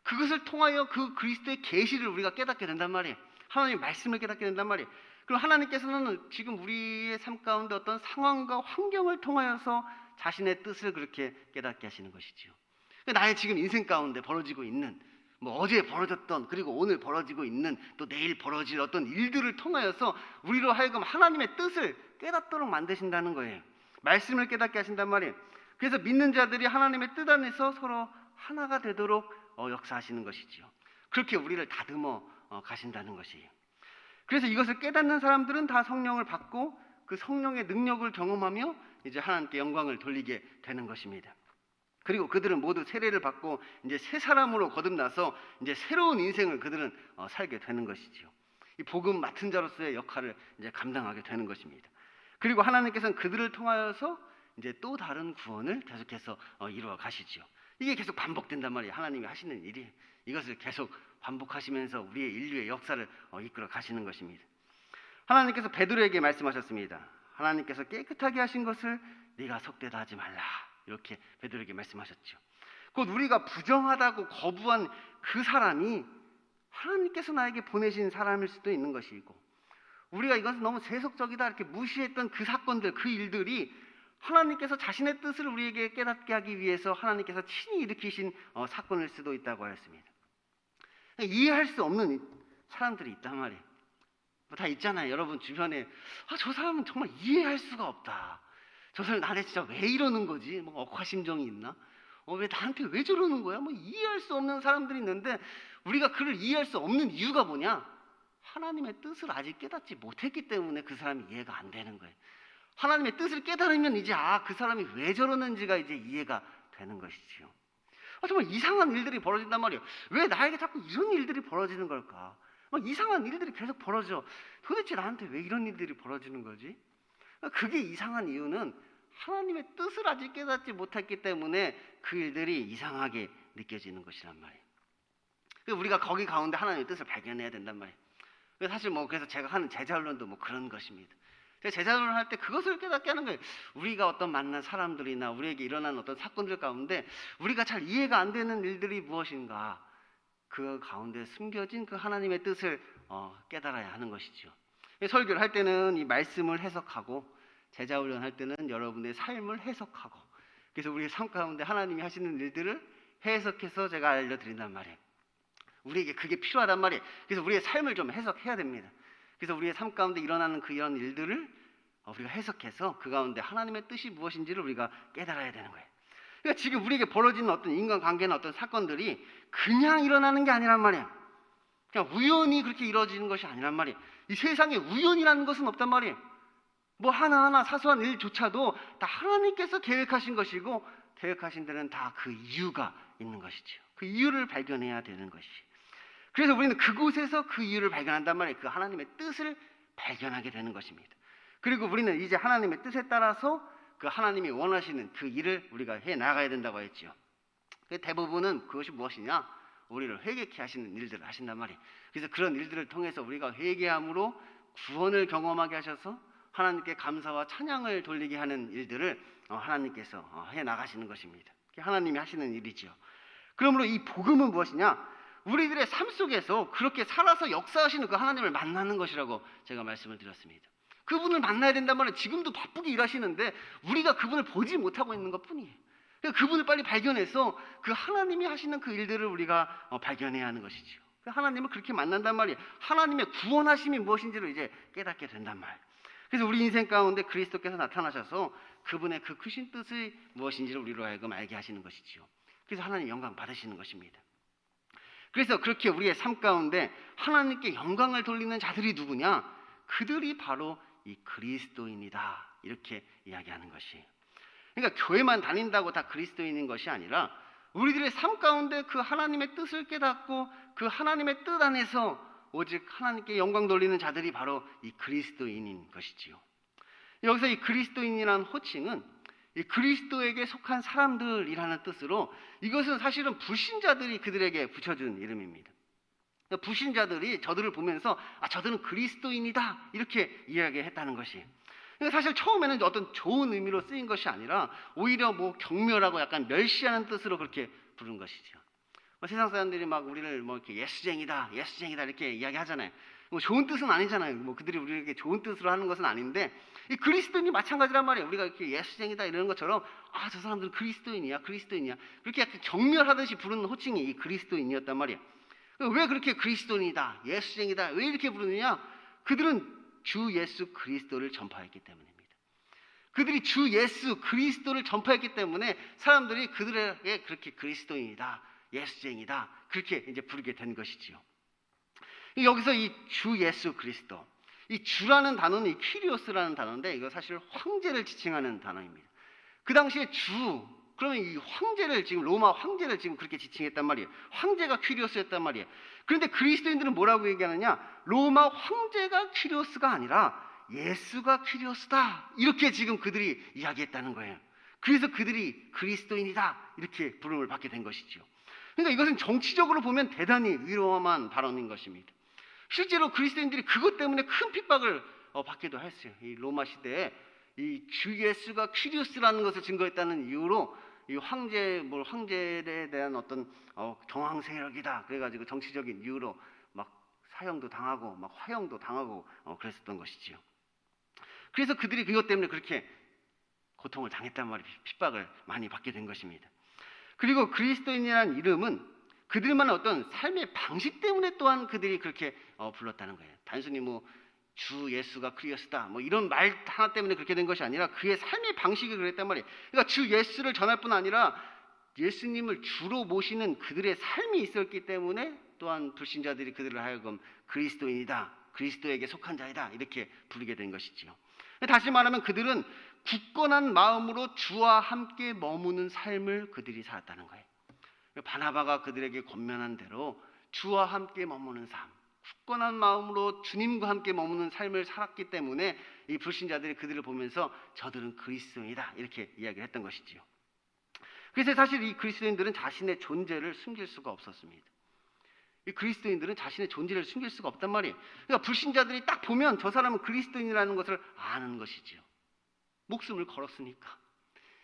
그것을 통하여 그 그리스도의 계시를 우리가 깨닫게 된단 말이에요. 하나님의 말씀을 깨닫게 된단 말이에요. 그리고 하나님께서는 지금 우리의 삶 가운데 어떤 상황과 환경을 통하여서 자신의 뜻을 그렇게 깨닫게 하시는 것이지요. 나의 지금 인생 가운데 벌어지고 있는 뭐 어제 벌어졌던 그리고 오늘 벌어지고 있는 또 내일 벌어질 어떤 일들을 통하여서 우리로 하여금 하나님의 뜻을 깨닫도록 만드신다는 거예요. 말씀을 깨닫게 하신단 말이에요. 그래서 믿는 자들이 하나님의 뜻 안에서 서로 하나가 되도록 역사하시는 것이지요. 그렇게 우리를 다듬어 가신다는 것이에요. 그래서 이것을 깨닫는 사람들은 다 성령을 받고 그 성령의 능력을 경험하며 이제 하나님께 영광을 돌리게 되는 것입니다. 그리고 그들은 모두 세례를 받고 이제 새 사람으로 거듭나서 이제 새로운 인생을 그들은 살게 되는 것이지요. 이 복음 맡은 자로서의 역할을 이제 감당하게 되는 것입니다. 그리고 하나님께서는 그들을 통하여서 이제 또 다른 구원을 계속해서 이루어 가시지요. 이게 계속 반복된단 말이에요. 하나님이 하시는 일이 이것을 계속 반복하시면서 우리의 인류의 역사를 이끌어 가시는 것입니다. 하나님께서 베드로에게 말씀하셨습니다. 하나님께서 깨끗하게 하신 것을 네가 속되다 하지 말라. 이렇게 베드로에게 말씀하셨죠. 곧 우리가 부정하다고 거부한 그 사람이 하나님께서 나에게 보내신 사람일 수도 있는 것이고 우리가 이것은 너무 세속적이다 이렇게 무시했던 그 사건들 그 일들이 하나님께서 자신의 뜻을 우리에게 깨닫게 하기 위해서 하나님께서 친히 일으키신 사건일 수도 있다고 하였습니다. 이해할 수 없는 사람들이 있단 말이에요. 다 있잖아요. 여러분 주변에 저 사람은 정말 이해할 수가 없다. 저 사람 나한테 진짜 왜 이러는 거지? 뭐 억하심정이 있나? 왜 나한테 왜 저러는 거야? 뭐 이해할 수 없는 사람들이 있는데 우리가 그를 이해할 수 없는 이유가 뭐냐? 하나님의 뜻을 아직 깨닫지 못했기 때문에 그 사람이 이해가 안 되는 거예요. 하나님의 뜻을 깨달으면 이제 그 사람이 왜 저러는지가 이제 이해가 되는 것이지요. 정말 이상한 일들이 벌어진단 말이에요. 왜 나에게 자꾸 이런 일들이 벌어지는 걸까? 막 이상한 일들이 계속 벌어져. 도대체 나한테 왜 이런 일들이 벌어지는 거지? 그게 이상한 이유는 하나님의 뜻을 아직 깨닫지 못했기 때문에 그 일들이 이상하게 느껴지는 것이란 말이에요. 우리가 거기 가운데 하나님의 뜻을 발견해야 된단 말이에요. 사실 그래서 제가 하는 제자훈련도 그런 것입니다. 제가 제자훈련을 할 때 그것을 깨닫게 하는 거예요. 우리가 어떤 만난 사람들이나 우리에게 일어난 어떤 사건들 가운데 우리가 잘 이해가 안 되는 일들이 무엇인가, 그 가운데 숨겨진 그 하나님의 뜻을 깨달아야 하는 것이죠. 설교를 할 때는 이 말씀을 해석하고, 제자훈련 할 때는 여러분의 삶을 해석하고, 그래서 우리의 삶 가운데 하나님이 하시는 일들을 해석해서 제가 알려드린단 말이에요. 우리에게 그게 필요하단 말이에요. 그래서 우리의 삶을 좀 해석해야 됩니다. 그래서 우리의 삶 가운데 일어나는 이런 일들을 우리가 해석해서 그 가운데 하나님의 뜻이 무엇인지를 우리가 깨달아야 되는 거예요. 그러니까 지금 우리에게 벌어지는 어떤 인간관계나 어떤 사건들이 그냥 일어나는 게 아니란 말이에요. 그냥 우연히 그렇게 이루어지는 것이 아니란 말이에요. 이 세상에 우연이라는 것은 없단 말이에요. 하나하나 사소한 일조차도 다 하나님께서 계획하신 것이고, 계획하신 데는 다 그 이유가 있는 것이죠. 그 이유를 발견해야 되는 것이. 그래서 우리는 그곳에서 그 이유를 발견한단 말이에요. 그 하나님의 뜻을 발견하게 되는 것입니다. 그리고 우리는 이제 하나님의 뜻에 따라서 그 하나님이 원하시는 그 일을 우리가 해 나가야 된다고 했죠. 대부분은 그것이 무엇이냐? 우리를 회개케 하시는 일들을 하신단 말이에요. 그래서 그런 일들을 통해서 우리가 회개함으로 구원을 경험하게 하셔서 하나님께 감사와 찬양을 돌리게 하는 일들을 하나님께서 해 나가시는 것입니다. 하나님이 하시는 일이죠. 그러므로 이 복음은 무엇이냐? 우리들의 삶 속에서 그렇게 살아서 역사하시는 그 하나님을 만나는 것이라고 제가 말씀을 드렸습니다. 그분을 만나야 된단 말이에요. 지금도 바쁘게 일하시는데 우리가 그분을 보지 못하고 있는 것뿐이에요. 그분을 빨리 발견해서 그 하나님이 하시는 그 일들을 우리가 발견해야 하는 것이죠. 하나님을 그렇게 만난단 말이에요. 하나님의 구원하심이 무엇인지를 이제 깨닫게 된단 말이에요. 그래서 우리 인생 가운데 그리스도께서 나타나셔서 그분의 그 크신 뜻이 무엇인지를 우리로 하여금 알게 하시는 것이지요. 그래서 하나님 영광 받으시는 것입니다. 그래서 그렇게 우리의 삶 가운데 하나님께 영광을 돌리는 자들이 누구냐? 그들이 바로 이 그리스도인이다, 이렇게 이야기하는 것이에요. 그러니까 교회만 다닌다고 다 그리스도인인 것이 아니라 우리들의 삶 가운데 그 하나님의 뜻을 깨닫고 그 하나님의 뜻 안에서 오직 하나님께 영광 돌리는 자들이 바로 이 그리스도인인 것이지요. 여기서 이 그리스도인이라는 호칭은 이 그리스도에게 속한 사람들이라는 뜻으로, 이것은 사실은 불신자들이 그들에게 붙여준 이름입니다. 불신자들이 저들을 보면서 저들은 그리스도인이다, 이렇게 이야기했다는 것이에요. 사실 처음에는 어떤 좋은 의미로 쓰인 것이 아니라 오히려 경멸하고 약간 멸시하는 뜻으로 그렇게 부른 것이죠. 세상 사람들이 우리를 이렇게 예수쟁이다 이렇게 이야기하잖아요. 좋은 뜻은 아니잖아요. 그들이 우리에게 좋은 뜻으로 하는 것은 아닌데, 이 그리스도인이 마찬가지란 말이에요. 우리가 이렇게 예수쟁이다 이러는 것처럼 저 사람들은 그리스도인이야 그렇게 약간 경멸하듯이 부르는 호칭이 이 그리스도인이었단 말이에요. 왜 그렇게 그리스도인이다, 예수쟁이다 왜 이렇게 부르느냐? 그들은 주 예수 그리스도를 전파했기 때문입니다. 그들이 주 예수 그리스도를 전파했기 때문에 사람들이 그들에게 그렇게 그리스도인이다, 예수쟁이다 그렇게 이제 부르게 된 것이지요. 여기서 이 주 예수 그리스도, 이 주라는 단어는 이 퀴리오스라는 단어인데, 이거 사실 황제를 지칭하는 단어입니다. 그 당시에 주, 그러면 이 황제를 지금 로마 황제를 지금 그렇게 지칭했단 말이에요. 황제가 퀴리오스였단 말이에요. 그런데 그리스도인들은 뭐라고 얘기하느냐? 로마 황제가 퀴리오스가 아니라 예수가 퀴리오스다, 이렇게 지금 그들이 이야기했다는 거예요. 그래서 그들이 그리스도인이다 이렇게 부름을 받게 된 것이죠. 그러니까 이것은 정치적으로 보면 대단히 위험한 발언인 것입니다. 실제로 그리스도인들이 그것 때문에 큰 핍박을 받기도 했어요. 이 로마 시대에 이 주 예수가 퀴리오스라는 것을 증거했다는 이유로 이 황제에 대한 어떤 정황 세력이다 그래가지고 정치적인 이유로 사형도 당하고 화형도 당하고 그랬었던 것이지요. 그래서 그들이 그것 때문에 그렇게 고통을 당했단 말이에요. 핍박을 많이 받게 된 것입니다. 그리고 그리스도인이라는 이름은 그들만의 어떤 삶의 방식 때문에 또한 그들이 그렇게 불렀다는 거예요. 단순히 주 예수가 그리스도다 이런 말 하나 때문에 그렇게 된 것이 아니라 그의 삶의 방식이 그랬단 말이에요. 그러니까 주 예수를 전할 뿐 아니라 예수님을 주로 모시는 그들의 삶이 있었기 때문에 또한 불신자들이 그들을 하여금 그리스도인이다, 그리스도에게 속한 자이다 이렇게 부르게 된 것이지요. 다시 말하면 그들은 굳건한 마음으로 주와 함께 머무는 삶을 그들이 살았다는 거예요. 바나바가 그들에게 권면한 대로 주와 함께 머무는 삶, 굳건한 마음으로 주님과 함께 머무는 삶을 살았기 때문에 이 불신자들이 그들을 보면서 저들은 그리스도인이다 이렇게 이야기를 했던 것이지요. 그래서 사실 이 그리스도인들은 자신의 존재를 숨길 수가 없었습니다. 이 그리스도인들은 자신의 존재를 숨길 수가 없단 말이에요. 그러니까 불신자들이 딱 보면 저 사람은 그리스도인이라는 것을 아는 것이지요. 목숨을 걸었으니까.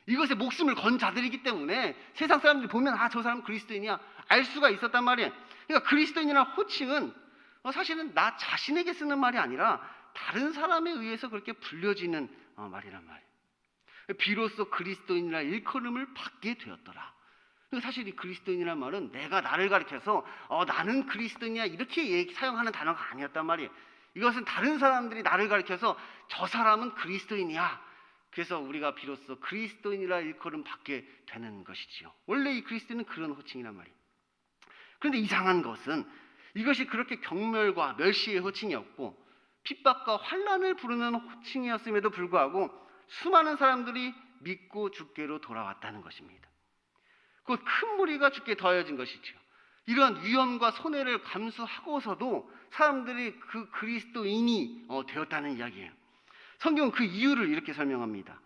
이것에 목숨을 건 자들이기 때문에 세상 사람들이 보면 저 사람은 그리스도인이야 알 수가 있었단 말이에요. 그러니까 그리스도인이라는 호칭은 사실은 나 자신에게 쓰는 말이 아니라 다른 사람에 의해서 그렇게 불려지는 말이란 말이에요. 비로소 그리스도인이라 일컬음을 받게 되었더라. 사실 이 그리스도인이라는 말은 내가 나를 가리켜서 나는 그리스도인이야 이렇게 사용하는 단어가 아니었단 말이에요. 이것은 다른 사람들이 나를 가리켜서 저 사람은 그리스도인이야. 그래서 우리가 비로소 그리스도인이라 일컬음 받게 되는 것이지요. 원래 이 그리스도인은 그런 호칭이란 말이에요. 그런데 이상한 것은 이것이 그렇게 경멸과 멸시의 호칭이었고 핍박과 환난을 부르는 호칭이었음에도 불구하고 수많은 사람들이 믿고 주께로 돌아왔다는 것입니다. 곧 큰 무리가 주께 더해진 것이죠. 이러한 위험과 손해를 감수하고서도 사람들이 그 그리스도인이 되었다는 이야기예요. 성경은 그 이유를 이렇게 설명합니다.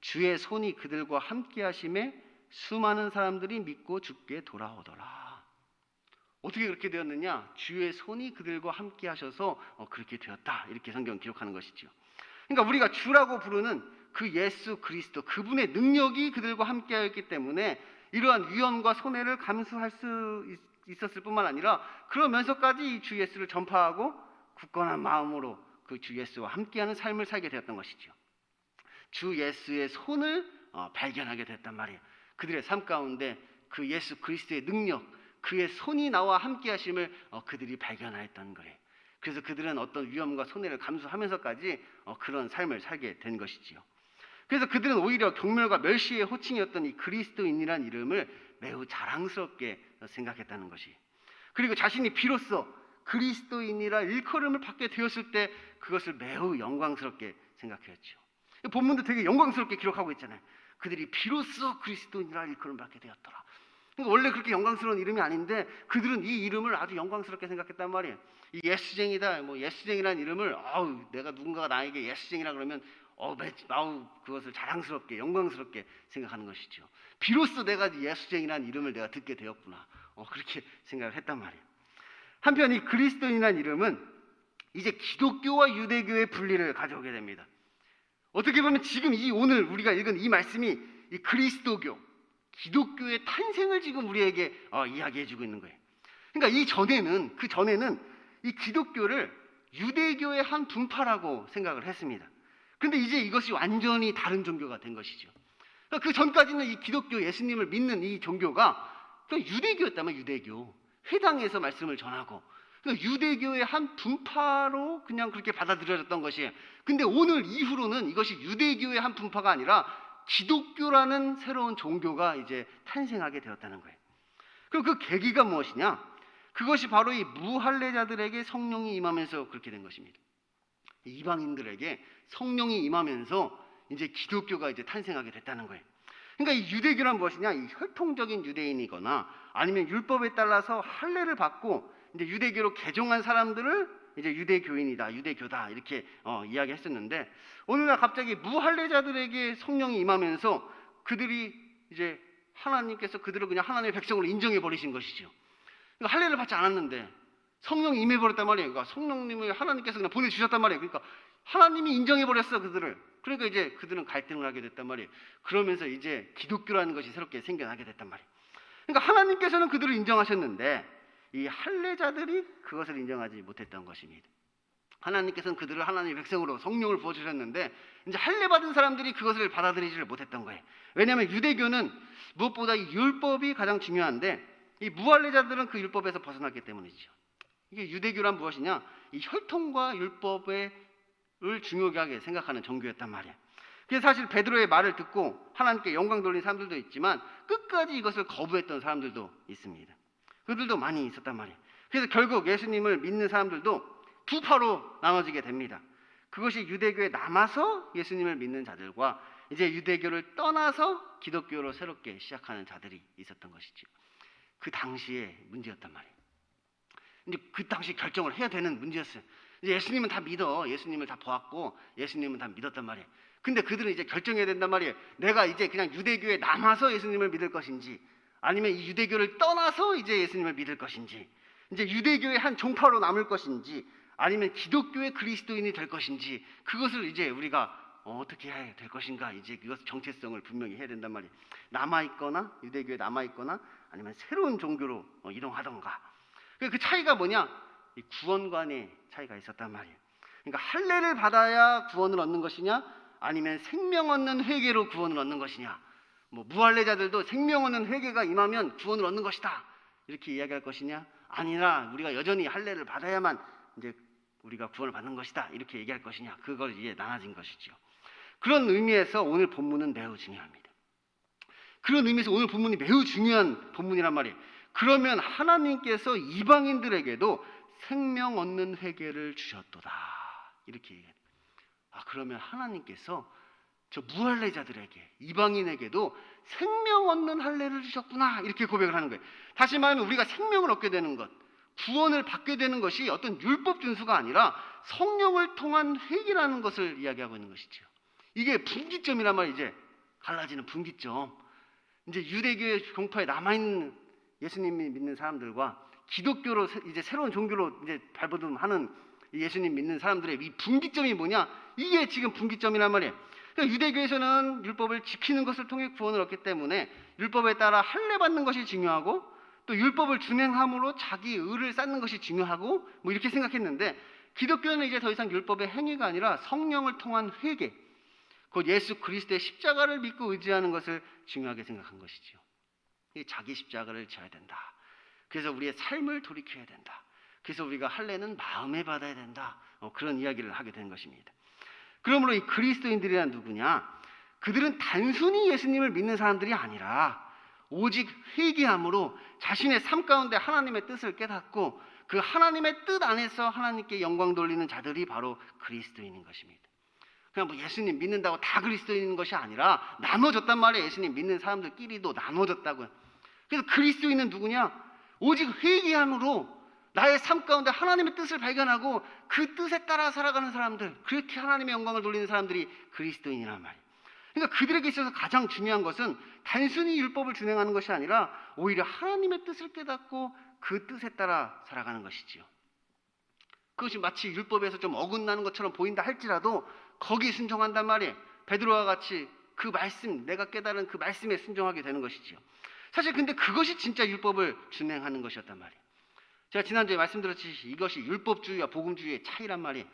주의 손이 그들과 함께 하심에 수많은 사람들이 믿고 주께 돌아오더라. 어떻게 그렇게 되었느냐? 주의 손이 그들과 함께 하셔서 그렇게 되었다. 이렇게 성경은 기록하는 것이죠. 그러니까 우리가 주라고 부르는 그 예수 그리스도, 그분의 능력이 그들과 함께 하였기 때문에 이러한 위험과 손해를 감수할 수 있었을 뿐만 아니라 그러면서까지 이 주 예수를 전파하고 굳건한 마음으로 그 주 예수와 함께하는 삶을 살게 되었던 것이죠. 주 예수의 손을 발견하게 됐단 말이에요. 그들의 삶 가운데 그 예수 그리스도의 능력, 그의 손이 나와 함께 하심을 그들이 발견하였던 거예요. 그래서 그들은 어떤 위험과 손해를 감수하면서까지 그런 삶을 살게 된 것이지요. 그래서 그들은 오히려 경멸과 멸시의 호칭이었던 이 그리스도인이라는 이름을 매우 자랑스럽게 생각했다는 것이. 그리고 자신이 비로소 그리스도인이라 일컬음을 받게 되었을 때 그것을 매우 영광스럽게 생각했죠. 본문도 되게 영광스럽게 기록하고 있잖아요. 그들이 비로소 그리스도인이라 일컬음을 받게 되었더라. 그러니까 원래 그렇게 영광스러운 이름이 아닌데 그들은 이 이름을 아주 영광스럽게 생각했단 말이에요. 이 예수쟁이다, 예수쟁이라는 이름을 내가 누군가가 나에게 예수쟁이라 그러면 그것을 자랑스럽게 영광스럽게 생각하는 것이죠. 비로소 내가 예수쟁이라는 이름을 내가 듣게 되었구나. 그렇게 생각을 했단 말이에요. 한편 이 그리스도인이라는 이름은 이제 기독교와 유대교의 분리를 가져오게 됩니다. 어떻게 보면 지금 오늘 우리가 읽은 이 말씀이 이 그리스도교, 기독교의 탄생을 지금 우리에게 이야기해주고 있는 거예요. 그러니까 그 전에는 이 기독교를 유대교의 한 분파라고 생각을 했습니다. 그런데 이제 이것이 완전히 다른 종교가 된 것이죠. 그러니까 그 전까지는 이 기독교 예수님을 믿는 이 종교가 유대교였다면 유대교, 회당에서 말씀을 전하고 그러니까 유대교의 한 분파로 그냥 그렇게 받아들여졌던 것이에요. 근데 오늘 이후로는 이것이 유대교의 한 분파가 아니라 기독교라는 새로운 종교가 이제 탄생하게 되었다는 거예요. 그럼 그 계기가 무엇이냐? 그것이 바로 이 무할례자들에게 성령이 임하면서 그렇게 된 것입니다. 이방인들에게 성령이 임하면서 이제 기독교가 이제 탄생하게 됐다는 거예요. 그러니까 이 유대교란 무엇이냐? 이 혈통적인 유대인이거나 아니면 율법에 따라서 할례를 받고 이제 유대교로 개종한 사람들을 이제 유대교인이다, 유대교다 이렇게 이야기했었는데 오늘날 갑자기 무할례자들에게 성령이 임하면서 그들이 이제 하나님께서 그들을 그냥 하나님의 백성으로 인정해 버리신 것이죠. 그러니까 할례를 받지 않았는데 성령이 임해 버렸단 말이에요. 그러니까 성령님을 하나님께서 그냥 보내주셨단 말이에요. 그러니까 하나님이 인정해 버렸어 그들을. 그러니까 이제 그들은 갈등을 하게 됐단 말이에요. 그러면서 이제 기독교라는 것이 새롭게 생겨나게 됐단 말이에요. 그러니까 하나님께서는 그들을 인정하셨는데 이 할례자들이 그것을 인정하지 못했던 것입니다. 하나님께서는 그들을 하나님의 백성으로 성령을 부어주셨는데 이제 할례 받은 사람들이 그것을 받아들이지를 못했던 거예요. 왜냐하면 유대교는 무엇보다 이 율법이 가장 중요한데 이 무할례자들은 그 율법에서 벗어났기 때문이죠. 이게 유대교란 무엇이냐? 이 혈통과 율법을 중요하게 생각하는 종교였단 말이에요. 그래서 사실 베드로의 말을 듣고 하나님께 영광 돌린 사람들도 있지만 끝까지 이것을 거부했던 사람들도 있습니다. 그들도 많이 있었단 말이에요. 그래서 결국 예수님을 믿는 사람들도 두 파로 나눠지게 됩니다. 그것이 유대교에 남아서 예수님을 믿는 자들과 이제 유대교를 떠나서 기독교로 새롭게 시작하는 자들이 있었던 것이죠. 그 당시의 문제였단 말이에요. 이제 그 당시 결정을 해야 되는 문제였어요. 이제 예수님은 다 믿어. 예수님을 다 보았고 예수님은 다 믿었단 말이에요. 근데 그들은 이제 결정해야 된단 말이에요. 내가 이제 그냥 유대교에 남아서 예수님을 믿을 것인지, 아니면 이 유대교를 떠나서 이제 예수님을 믿을 것인지, 이제 유대교의 한 종파로 남을 것인지, 아니면 기독교의 그리스도인이 될 것인지, 그것을 이제 우리가 어떻게 해야 될 것인가, 이제 그것 정체성을 분명히 해야 된단 말이에요. 남아있거나 유대교에 남아있거나 아니면 새로운 종교로 이동하던가. 그 차이가 뭐냐? 이 구원관의 차이가 있었단 말이에요. 그러니까 할례를 받아야 구원을 얻는 것이냐, 아니면 생명 얻는 회개로 구원을 얻는 것이냐. 뭐 무할례자들도 생명 얻는 회개가 임하면 구원을 얻는 것이다, 이렇게 이야기할 것이냐, 아니라 우리가 여전히 할례를 받아야만 이제 우리가 구원을 받는 것이다, 이렇게 얘기할 것이냐, 그걸 이제 나눠진 것이죠. 그런 의미에서 오늘 본문은 매우 중요합니다. 그런 의미에서 오늘 본문이 매우 중요한 본문이란 말이에요. 그러면 하나님께서 이방인들에게도 생명 얻는 회개를 주셨도다, 이렇게 얘기해요. 그러면 하나님께서 저 무할례자들에게, 이방인에게도 생명 얻는 할례를 주셨구나, 이렇게 고백을 하는 거예요. 다시 말하면 우리가 생명을 얻게 되는 것, 구원을 받게 되는 것이 어떤 율법 준수가 아니라 성령을 통한 회개라는 것을 이야기하고 있는 것이죠. 이게 분기점이란 말이에요. 이제 갈라지는 분기점. 이제 유대교의 종파에 남아있는 예수님이 믿는 사람들과 기독교로 이제 새로운 종교로 이제 발돋움하는 예수님 믿는 사람들의 이 분기점이 뭐냐? 이게 지금 분기점이란 말이에요. 그러니까 유대교에서는 율법을 지키는 것을 통해 구원을 얻기 때문에 율법에 따라 할례 받는 것이 중요하고, 또 율법을 준행함으로 자기 의를 쌓는 것이 중요하고, 뭐 이렇게 생각했는데, 기독교는 이제 더 이상 율법의 행위가 아니라 성령을 통한 회개, 곧 예수 그리스도의 십자가를 믿고 의지하는 것을 중요하게 생각한 것이죠. 자기 십자가를 져야 된다. 그래서 우리의 삶을 돌이켜야 된다. 그래서 우리가 할례는 마음에 받아야 된다. 그런 이야기를 하게 된 것입니다. 그러므로 이 그리스도인들이란 누구냐? 그들은 단순히 예수님을 믿는 사람들이 아니라 오직 회개함으로 자신의 삶 가운데 하나님의 뜻을 깨닫고 그 하나님의 뜻 안에서 하나님께 영광 돌리는 자들이 바로 그리스도인인 것입니다. 그냥 뭐 예수님 믿는다고 다 그리스도인인 것이 아니라 나눠졌단 말이에요. 예수님 믿는 사람들끼리도 나눠졌다고요. 그래서 그리스도인은 누구냐? 오직 회개함으로 나의 삶 가운데 하나님의 뜻을 발견하고 그 뜻에 따라 살아가는 사람들, 그렇게 하나님의 영광을 돌리는 사람들이 그리스도인이란 말이에요. 그러니까 그들에게 있어서 가장 중요한 것은 단순히 율법을 준행하는 것이 아니라 오히려 하나님의 뜻을 깨닫고 그 뜻에 따라 살아가는 것이지요. 그것이 마치 율법에서 좀 어긋나는 것처럼 보인다 할지라도 거기에 순종한단 말이에요. 베드로와 같이 그 말씀, 내가 깨달은 그 말씀에 순종하게 되는 것이지요. 사실 근데 그것이 진짜 율법을 준행하는 것이었단 말이에요. 제가 지난주에 말씀드렸듯이 이것이 율법주의와 복음주의의 차이란 말이에요.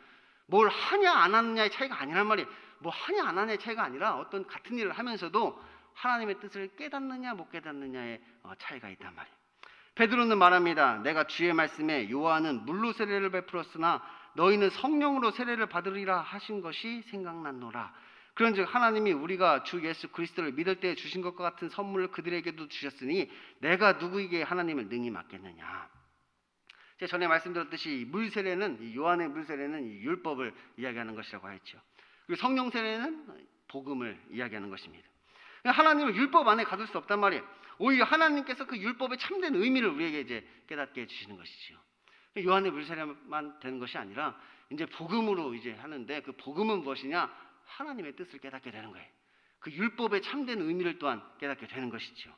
뭘 하냐 안 하느냐의 차이가 아니란 말이에요. 뭐 하냐 안 하냐의 차이가 아니라 어떤 같은 일을 하면서도 하나님의 뜻을 깨닫느냐 못 깨닫느냐의 차이가 있단 말이에요. 베드로는 말합니다. 내가 주의 말씀에 요한은 물로 세례를 베풀었으나 너희는 성령으로 세례를 받으리라 하신 것이 생각났노라. 그런즉 하나님이 우리가 주 예수 그리스도를 믿을 때 주신 것과 같은 선물을 그들에게도 주셨으니 내가 누구에게 하나님을 능히 맡겠느냐. 제가 전에 말씀드렸듯이 물 세례는, 요한의 물 세례는 율법을 이야기하는 것이라고 했죠. 그리고 성령 세례는 복음을 이야기하는 것입니다. 하나님은 율법 안에 가둘 수 없단 말이에요. 오히려 하나님께서 그 율법의 참된 의미를 우리에게 이제 깨닫게 해주시는 것이죠. 요한의 물 세례만 되는 것이 아니라 이제 복음으로 이제 하는데, 그 복음은 무엇이냐? 하나님의 뜻을 깨닫게 되는 거예요. 그 율법의 참된 의미를 또한 깨닫게 되는 것이죠.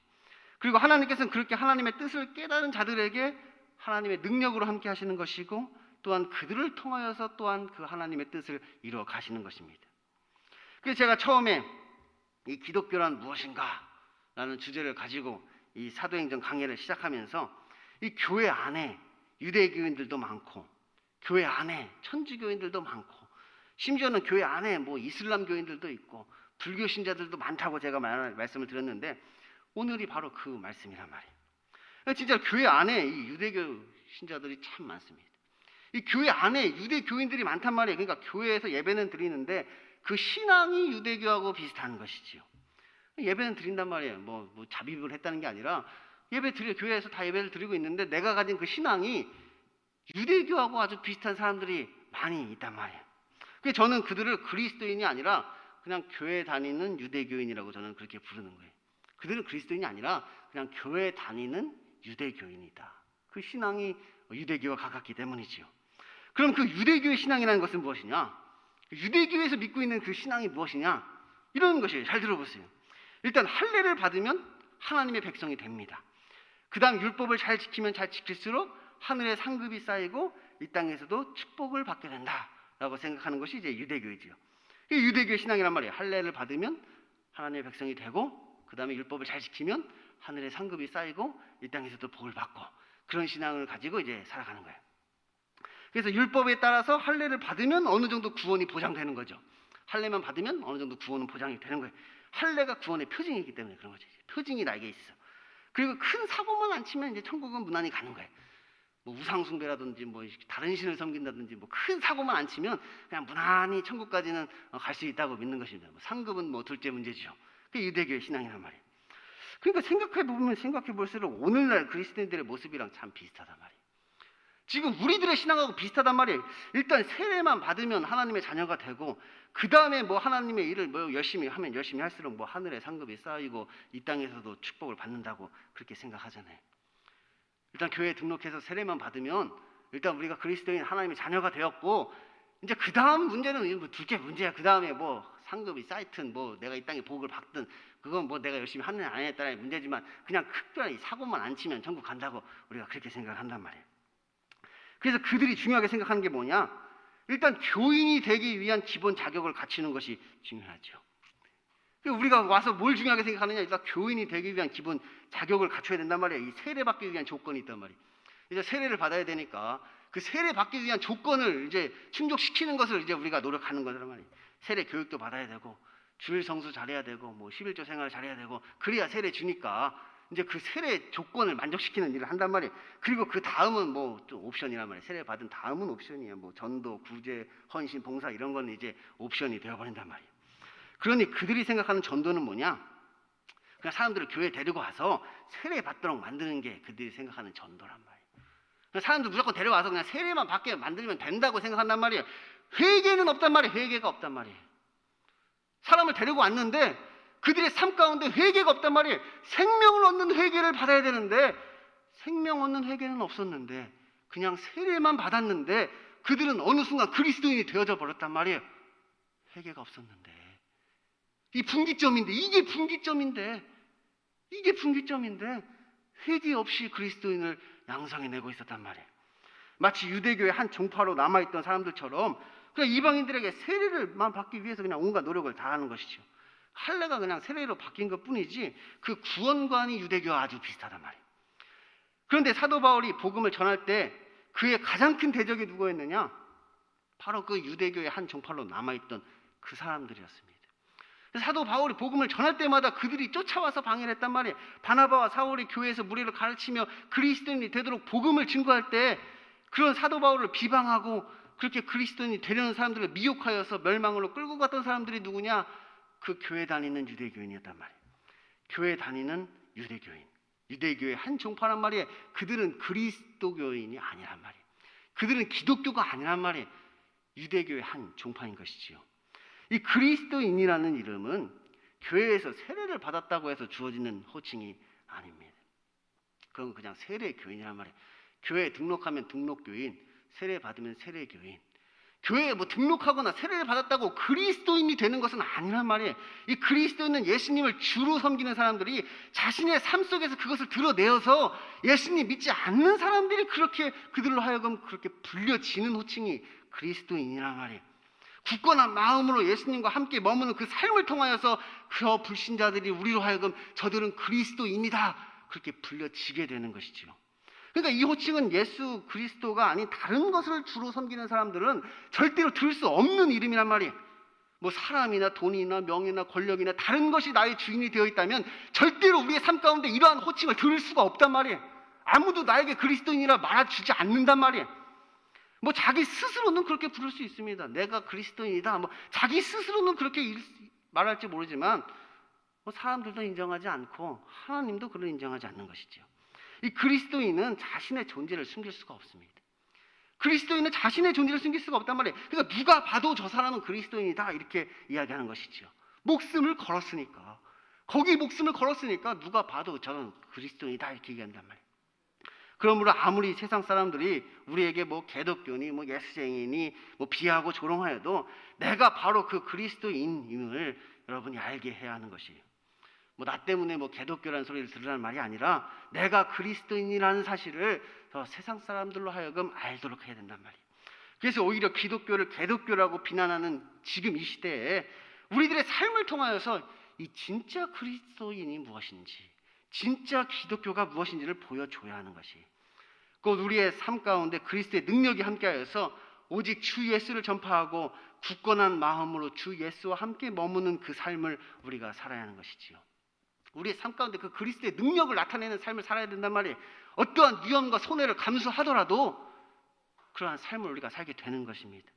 그리고 하나님께서는 그렇게 하나님의 뜻을 깨달은 자들에게 하나님의 능력으로 함께 하시는 것이고, 또한 그들을 통하여서 또한 그 하나님의 뜻을 이루어 가시는 것입니다. 그래서 제가 처음에 이 기독교란 무엇인가 라는 주제를 가지고 이 사도행전 강해를 시작하면서 이 교회 안에 유대교인들도 많고 교회 안에 천주교인들도 많고 심지어는 교회 안에 뭐 이슬람 교인들도 있고 불교 신자들도 많다고 제가 말씀을 드렸는데, 오늘이 바로 그 말씀이란 말이에요. 진짜 교회 안에 이 유대교 신자들이 참 많습니다. 이 교회 안에 유대교인들이 많단 말이에요. 그러니까 교회에서 예배는 드리는데 그 신앙이 유대교하고 비슷한 것이지요. 예배는 드린단 말이에요. 뭐 잡입을 했다는 게 아니라 교회에서 다 예배를 드리고 있는데 내가 가진 그 신앙이 유대교하고 아주 비슷한 사람들이 많이 있단 말이에요. 그래서 저는 그들을 그리스도인이 아니라 그냥 교회 다니는 유대교인이라고 저는 그렇게 부르는 거예요. 그들은 그리스도인이 아니라 그냥 교회 다니는 유대교인이다. 그 신앙이 유대교와 가깝기 때문이지요. 그럼 그 유대교의 신앙이라는 것은 무엇이냐? 유대교에서 믿고 있는 그 신앙이 무엇이냐? 이런 것이에요. 잘 들어보세요. 일단 할례를 받으면 하나님의 백성이 됩니다. 그 다음 율법을 잘 지키면 잘 지킬수록 하늘의 상급이 쌓이고 이 땅에서도 축복을 받게 된다라고 생각하는 것이 이제 유대교이지요. 이게 유대교의 신앙이란 말이에요. 할례를 받으면 하나님의 백성이 되고 그 다음에 율법을 잘 지키면 하늘의 상급이 쌓이고 이 땅에서도 복을 받고 그런 신앙을 가지고 이제 살아가는 거예요. 그래서 율법에 따라서 할례를 받으면 어느 정도 구원이 보장되는 거죠. 할례만 받으면 어느 정도 구원은 보장이 되는 거예요. 할례가 구원의 표징이기 때문에 그런 거죠. 표징이 나에게 있어. 그리고 큰 사고만 안 치면 이제 천국은 무난히 가는 거예요. 뭐 우상 숭배라든지 뭐 다른 신을 섬긴다든지 뭐 큰 사고만 안 치면 그냥 무난히 천국까지는 갈 수 있다고 믿는 것입니다. 뭐 상급은 뭐 둘째 문제죠. 그게 유대교의 신앙이란 말이에요. 그러니까 생각해 볼수록 오늘날 그리스도인들의 모습이랑 참 비슷하단 말이에요. 지금 우리들의 신앙하고 비슷하단 말이에요. 일단 세례만 받으면 하나님의 자녀가 되고 그 다음에 뭐 하나님의 일을 뭐 열심히 하면 열심히 할수록 뭐 하늘의 상급이 쌓이고 이 땅에서도 축복을 받는다고 그렇게 생각하잖아요. 일단 교회에 등록해서 세례만 받으면 일단 우리가 그리스도인 하나님의 자녀가 되었고 이제 그 다음 문제는 뭐 둘째 문제야. 그 다음에 뭐 상급이 쌓이든 뭐 내가 이 땅에 복을 받든 그건 뭐 내가 열심히 하느냐 안 하느냐에 따라 문제지만 그냥 특별히 사고만 안 치면 천국 간다고 우리가 그렇게 생각을 한단 말이에요. 그래서 그들이 중요하게 생각하는 게 뭐냐? 일단 교인이 되기 위한 기본 자격을 갖추는 것이 중요하죠. 우리가 와서 뭘 중요하게 생각하느냐? 일단 교인이 되기 위한 기본 자격을 갖춰야 된단 말이에요. 이 세례 받기 위한 조건이 있단 말이에요. 이제 세례를 받아야 되니까 그 세례 받기 위한 조건을 이제 충족시키는 것을 이제 우리가 노력하는 거란 말이에요. 세례 교육도 받아야 되고 주일 성수 잘해야 되고 뭐 11조 생활 잘해야 되고 그래야 세례 주니까 이제 그 세례 조건을 만족시키는 일을 한단 말이에요. 그리고 그 다음은 뭐 좀 옵션이란 말이에요. 세례 받은 다음은 옵션이에요. 뭐 전도, 구제, 헌신, 봉사 이런 건 이제 옵션이 되어버린단 말이에요. 그러니 그들이 생각하는 전도는 뭐냐? 그냥 사람들을 교회에 데리고 와서 세례 받도록 만드는 게 그들이 생각하는 전도란 말이에요. 그냥 사람들 무조건 데려와서 그냥 세례만 받게 만들면 된다고 생각한단 말이에요. 회개는 없단 말이에요. 회개가 없단 말이에요. 사람을 데리고 왔는데 그들의 삶 가운데 회개가 없단 말이에요. 생명을 얻는 회개를 받아야 되는데 생명 얻는 회개는 없었는데 그냥 세례만 받았는데 그들은 어느 순간 그리스도인이 되어져 버렸단 말이에요. 회개가 없었는데 이 분기점인데 이게 분기점인데 회개 없이 그리스도인을 양성해내고 있었단 말이에요. 마치 유대교의 한 종파로 남아있던 사람들처럼 그냥 이방인들에게 세례를만 받기 위해서 그냥 온갖 노력을 다하는 것이죠. 할례가 그냥 세례로 바뀐 것뿐이지 그 구원관이 유대교와 아주 비슷하단 말이에요. 그런데 사도 바울이 복음을 전할 때 그의 가장 큰 대적이 누구였느냐? 바로 그 유대교의 한 종파로 남아있던 그 사람들이었습니다. 사도 바울이 복음을 전할 때마다 그들이 쫓아와서 방해를 했단 말이에요. 바나바와 사울이 교회에서 무리를 가르치며 그리스도인이 되도록 복음을 증거할 때 그런 사도 바울을 비방하고 그렇게 그리스도인이 되려는 사람들을 미혹하여서 멸망으로 끌고 갔던 사람들이 누구냐? 그 교회 다니는 유대교인이었단 말이에요. 교회 다니는 유대교인, 유대교의 한 종파란 말이에요. 그들은 그리스도교인이 아니란 말이에요. 그들은 기독교가 아니란 말이에요. 유대교의 한 종파인 것이지요. 이 그리스도인이라는 이름은 교회에서 세례를 받았다고 해서 주어지는 호칭이 아닙니다. 그건 그냥 세례교인이란 말이에요. 교회에 등록하면 등록교인, 세례 받으면 세례교인. 교회에 뭐 등록하거나 세례를 받았다고 그리스도인이 되는 것은 아니란 말이에요. 이 그리스도인은 예수님을 주로 섬기는 사람들이 자신의 삶 속에서 그것을 드러내어서 예수님 믿지 않는 사람들이 그렇게 그들로 하여금 그렇게 불려지는 호칭이 그리스도인이란 말이에요. 굳건한 마음으로 예수님과 함께 머무는 그 삶을 통하여서 그 불신자들이 우리로 하여금 저들은 그리스도인이다 그렇게 불려지게 되는 것이지요. 그러니까 이 호칭은 예수 그리스도가 아닌 다른 것을 주로 섬기는 사람들은 절대로 들을 수 없는 이름이란 말이에요. 뭐 사람이나 돈이나 명예나 권력이나 다른 것이 나의 주인이 되어 있다면 절대로 우리의 삶 가운데 이러한 호칭을 들을 수가 없단 말이에요. 아무도 나에게 그리스도인이라 말해주지 않는단 말이에요. 뭐 자기 스스로는 그렇게 부를 수 있습니다. 내가 그리스도인이다. 뭐 자기 스스로는 그렇게 말할지 모르지만 뭐 사람들도 인정하지 않고 하나님도 그를 인정하지 않는 것이죠. 이 그리스도인은 자신의 존재를 숨길 수가 없습니다. 그리스도인은 자신의 존재를 숨길 수가 없단 말이에요. 그러니까 누가 봐도 저 사람은 그리스도인이다 이렇게 이야기하는 것이죠. 목숨을 걸었으니까. 거기 목숨을 걸었으니까 누가 봐도 저는 그리스도인이다 이렇게 얘기한단 말이에요. 그러므로 아무리 세상 사람들이 우리에게 뭐 개독교니 뭐 예수쟁이니 뭐 비하고 조롱하여도 내가 바로 그 그리스도인임을 여러분이 알게 해야 하는 것이에요. 뭐 나 때문에 뭐 개독교라는 소리를 들으라는 말이 아니라 내가 그리스도인이라는 사실을 더 세상 사람들로 하여금 알도록 해야 된단 말이에요. 그래서 오히려 기독교를 개독교라고 비난하는 지금 이 시대에 우리들의 삶을 통하여서 이 진짜 그리스도인이 무엇인지, 진짜 기독교가 무엇인지를 보여줘야 하는 것이 곧 우리의 삶 가운데 그리스도의 능력이 함께하여서 오직 주 예수를 전파하고 굳건한 마음으로 주 예수와 함께 머무는 그 삶을 우리가 살아야 하는 것이지요. 우리의 삶 가운데 그 그리스도의 능력을 나타내는 삶을 살아야 된단 말이에요. 어떠한 위험과 손해를 감수하더라도 그러한 삶을 우리가 살게 되는 것입니다.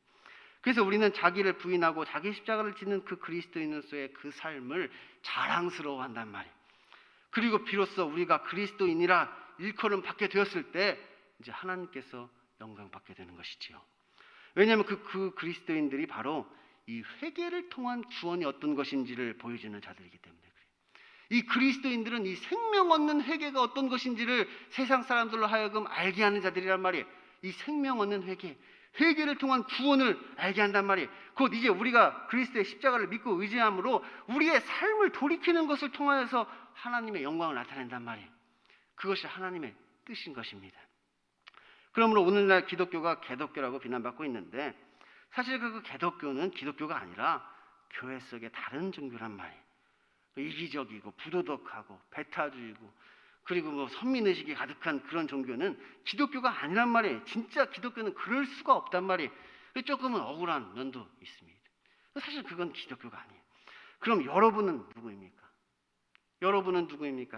그래서 우리는 자기를 부인하고 자기 십자가를 짓는 그 그리스도인으로서의 그 삶을 자랑스러워한단 말이에요. 그리고 비로소 우리가 그리스도인이라 일컬음 받게 되었을 때 이제 하나님께서 영광 받게 되는 것이지요. 왜냐하면 그 그리스도인들이 바로 이 회개를 통한 구원이 어떤 것인지를 보여주는 자들이기 때문에 그래요. 이 그리스도인들은 이 생명 얻는 회개가 어떤 것인지를 세상 사람들로 하여금 알게 하는 자들이란 말이에요. 이 생명 얻는 회개를 통한 구원을 알게 한단 말이에요. 곧 이제 우리가 그리스도의 십자가를 믿고 의지함으로 우리의 삶을 돌이키는 것을 통하여서 하나님의 영광을 나타낸단 말이에요. 그것이 하나님의 뜻인 것입니다. 그러므로 오늘날 기독교가 개독교라고 비난받고 있는데 사실 그 개독교는 기독교가 아니라 교회 속의 다른 종교란 말이에요. 이기적이고 부도덕하고 배타주의고 그리고 뭐 선민의식이 가득한 그런 종교는 기독교가 아니란 말이에요. 진짜 기독교는 그럴 수가 없단 말이에요. 조금은 억울한 면도 있습니다. 사실 그건 기독교가 아니에요. 그럼 여러분은 누구입니까?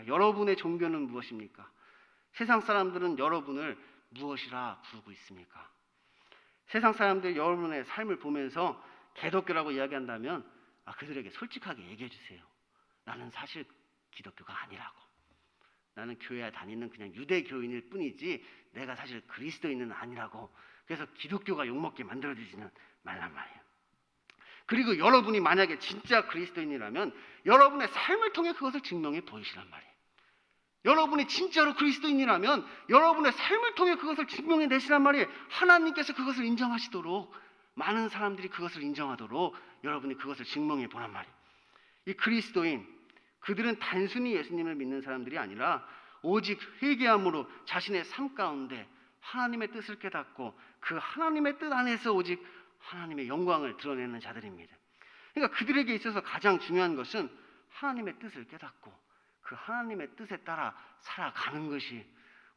여러분의 종교는 무엇입니까? 세상 사람들은 여러분을 무엇이라 부르고 있습니까? 세상 사람들이 여러분의 삶을 보면서 개독교라고 이야기한다면 그들에게 솔직하게 얘기해 주세요. 나는 사실 기독교가 아니라고. 나는 교회에 다니는 그냥 유대교인일 뿐이지 내가 사실 그리스도인은 아니라고. 그래서 기독교가 욕먹게 만들어주지는 말란 말이에요. 그리고 여러분이 만약에 진짜 그리스도인이라면 여러분의 삶을 통해 그것을 증명해 보이시란 말이에요. 여러분이 진짜로 그리스도인이라면 여러분의 삶을 통해 그것을 증명해 내시란 말이에요. 하나님께서 그것을 인정하시도록 많은 사람들이 그것을 인정하도록 여러분이 그것을 증명해 보란 말이에요. 이 그리스도인 그들은 단순히 예수님을 믿는 사람들이 아니라 오직 회개함으로 자신의 삶 가운데 하나님의 뜻을 깨닫고 그 하나님의 뜻 안에서 오직 하나님의 영광을 드러내는 자들입니다. 그러니까 그들에게 있어서 가장 중요한 것은 하나님의 뜻을 깨닫고 그 하나님의 뜻에 따라 살아가는 것이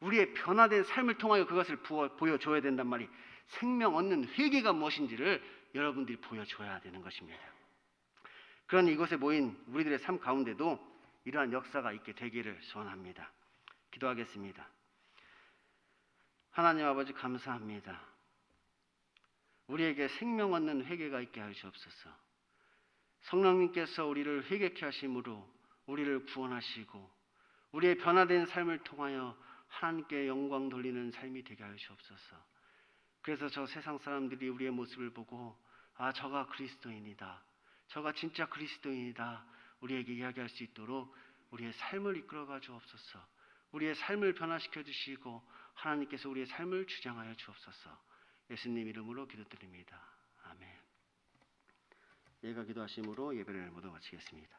우리의 변화된 삶을 통하여 그것을 보여줘야 된단 말이에요. 생명 얻는 회개가 무엇인지를 여러분들이 보여줘야 되는 것입니다. 그런 이곳에 모인 우리들의 삶 가운데도 이러한 역사가 있게 되기를 소원합니다. 기도하겠습니다. 하나님 아버지 감사합니다. 우리에게 생명 얻는 회개가 있게 하시옵소서. 성령님께서 우리를 회개케 하심으로 우리를 구원하시고 우리의 변화된 삶을 통하여 하나님께 영광 돌리는 삶이 되게 하시옵소서. 그래서 저 세상 사람들이 우리의 모습을 보고 저가 그리스도인이다. 저가 진짜 그리스도인이다. 우리에게 이야기할 수 있도록 우리의 삶을 이끌어가 주옵소서. 우리의 삶을 변화시켜 주시고 하나님께서 우리의 삶을 주장하여 주옵소서. 예수님 이름으로 기도드립니다. 아멘. 예가 기도하심으로 예배를 모두 마치겠습니다.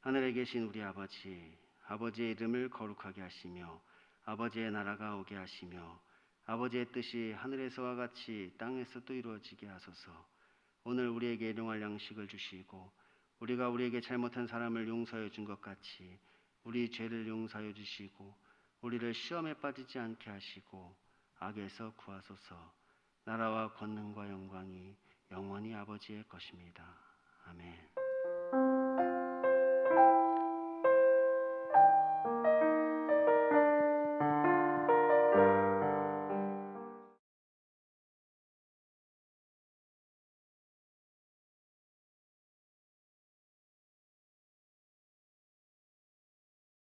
하늘에 계신 우리 아버지, 아버지의 이름을 거룩하게 하시며 아버지의 나라가 오게 하시며 아버지의 뜻이 하늘에서와 같이 땅에서도 이루어지게 하소서. 오늘 우리에게 일용할 양식을 주시고 우리가 우리에게 잘못한 사람을 용서해 준 것 같이 우리 죄를 용서해 주시고 우리를 시험에 빠지지 않게 하시고 악에서 구하소서. 나라와 권능과 영광이 영원히 아버지의 것입니다. 아멘.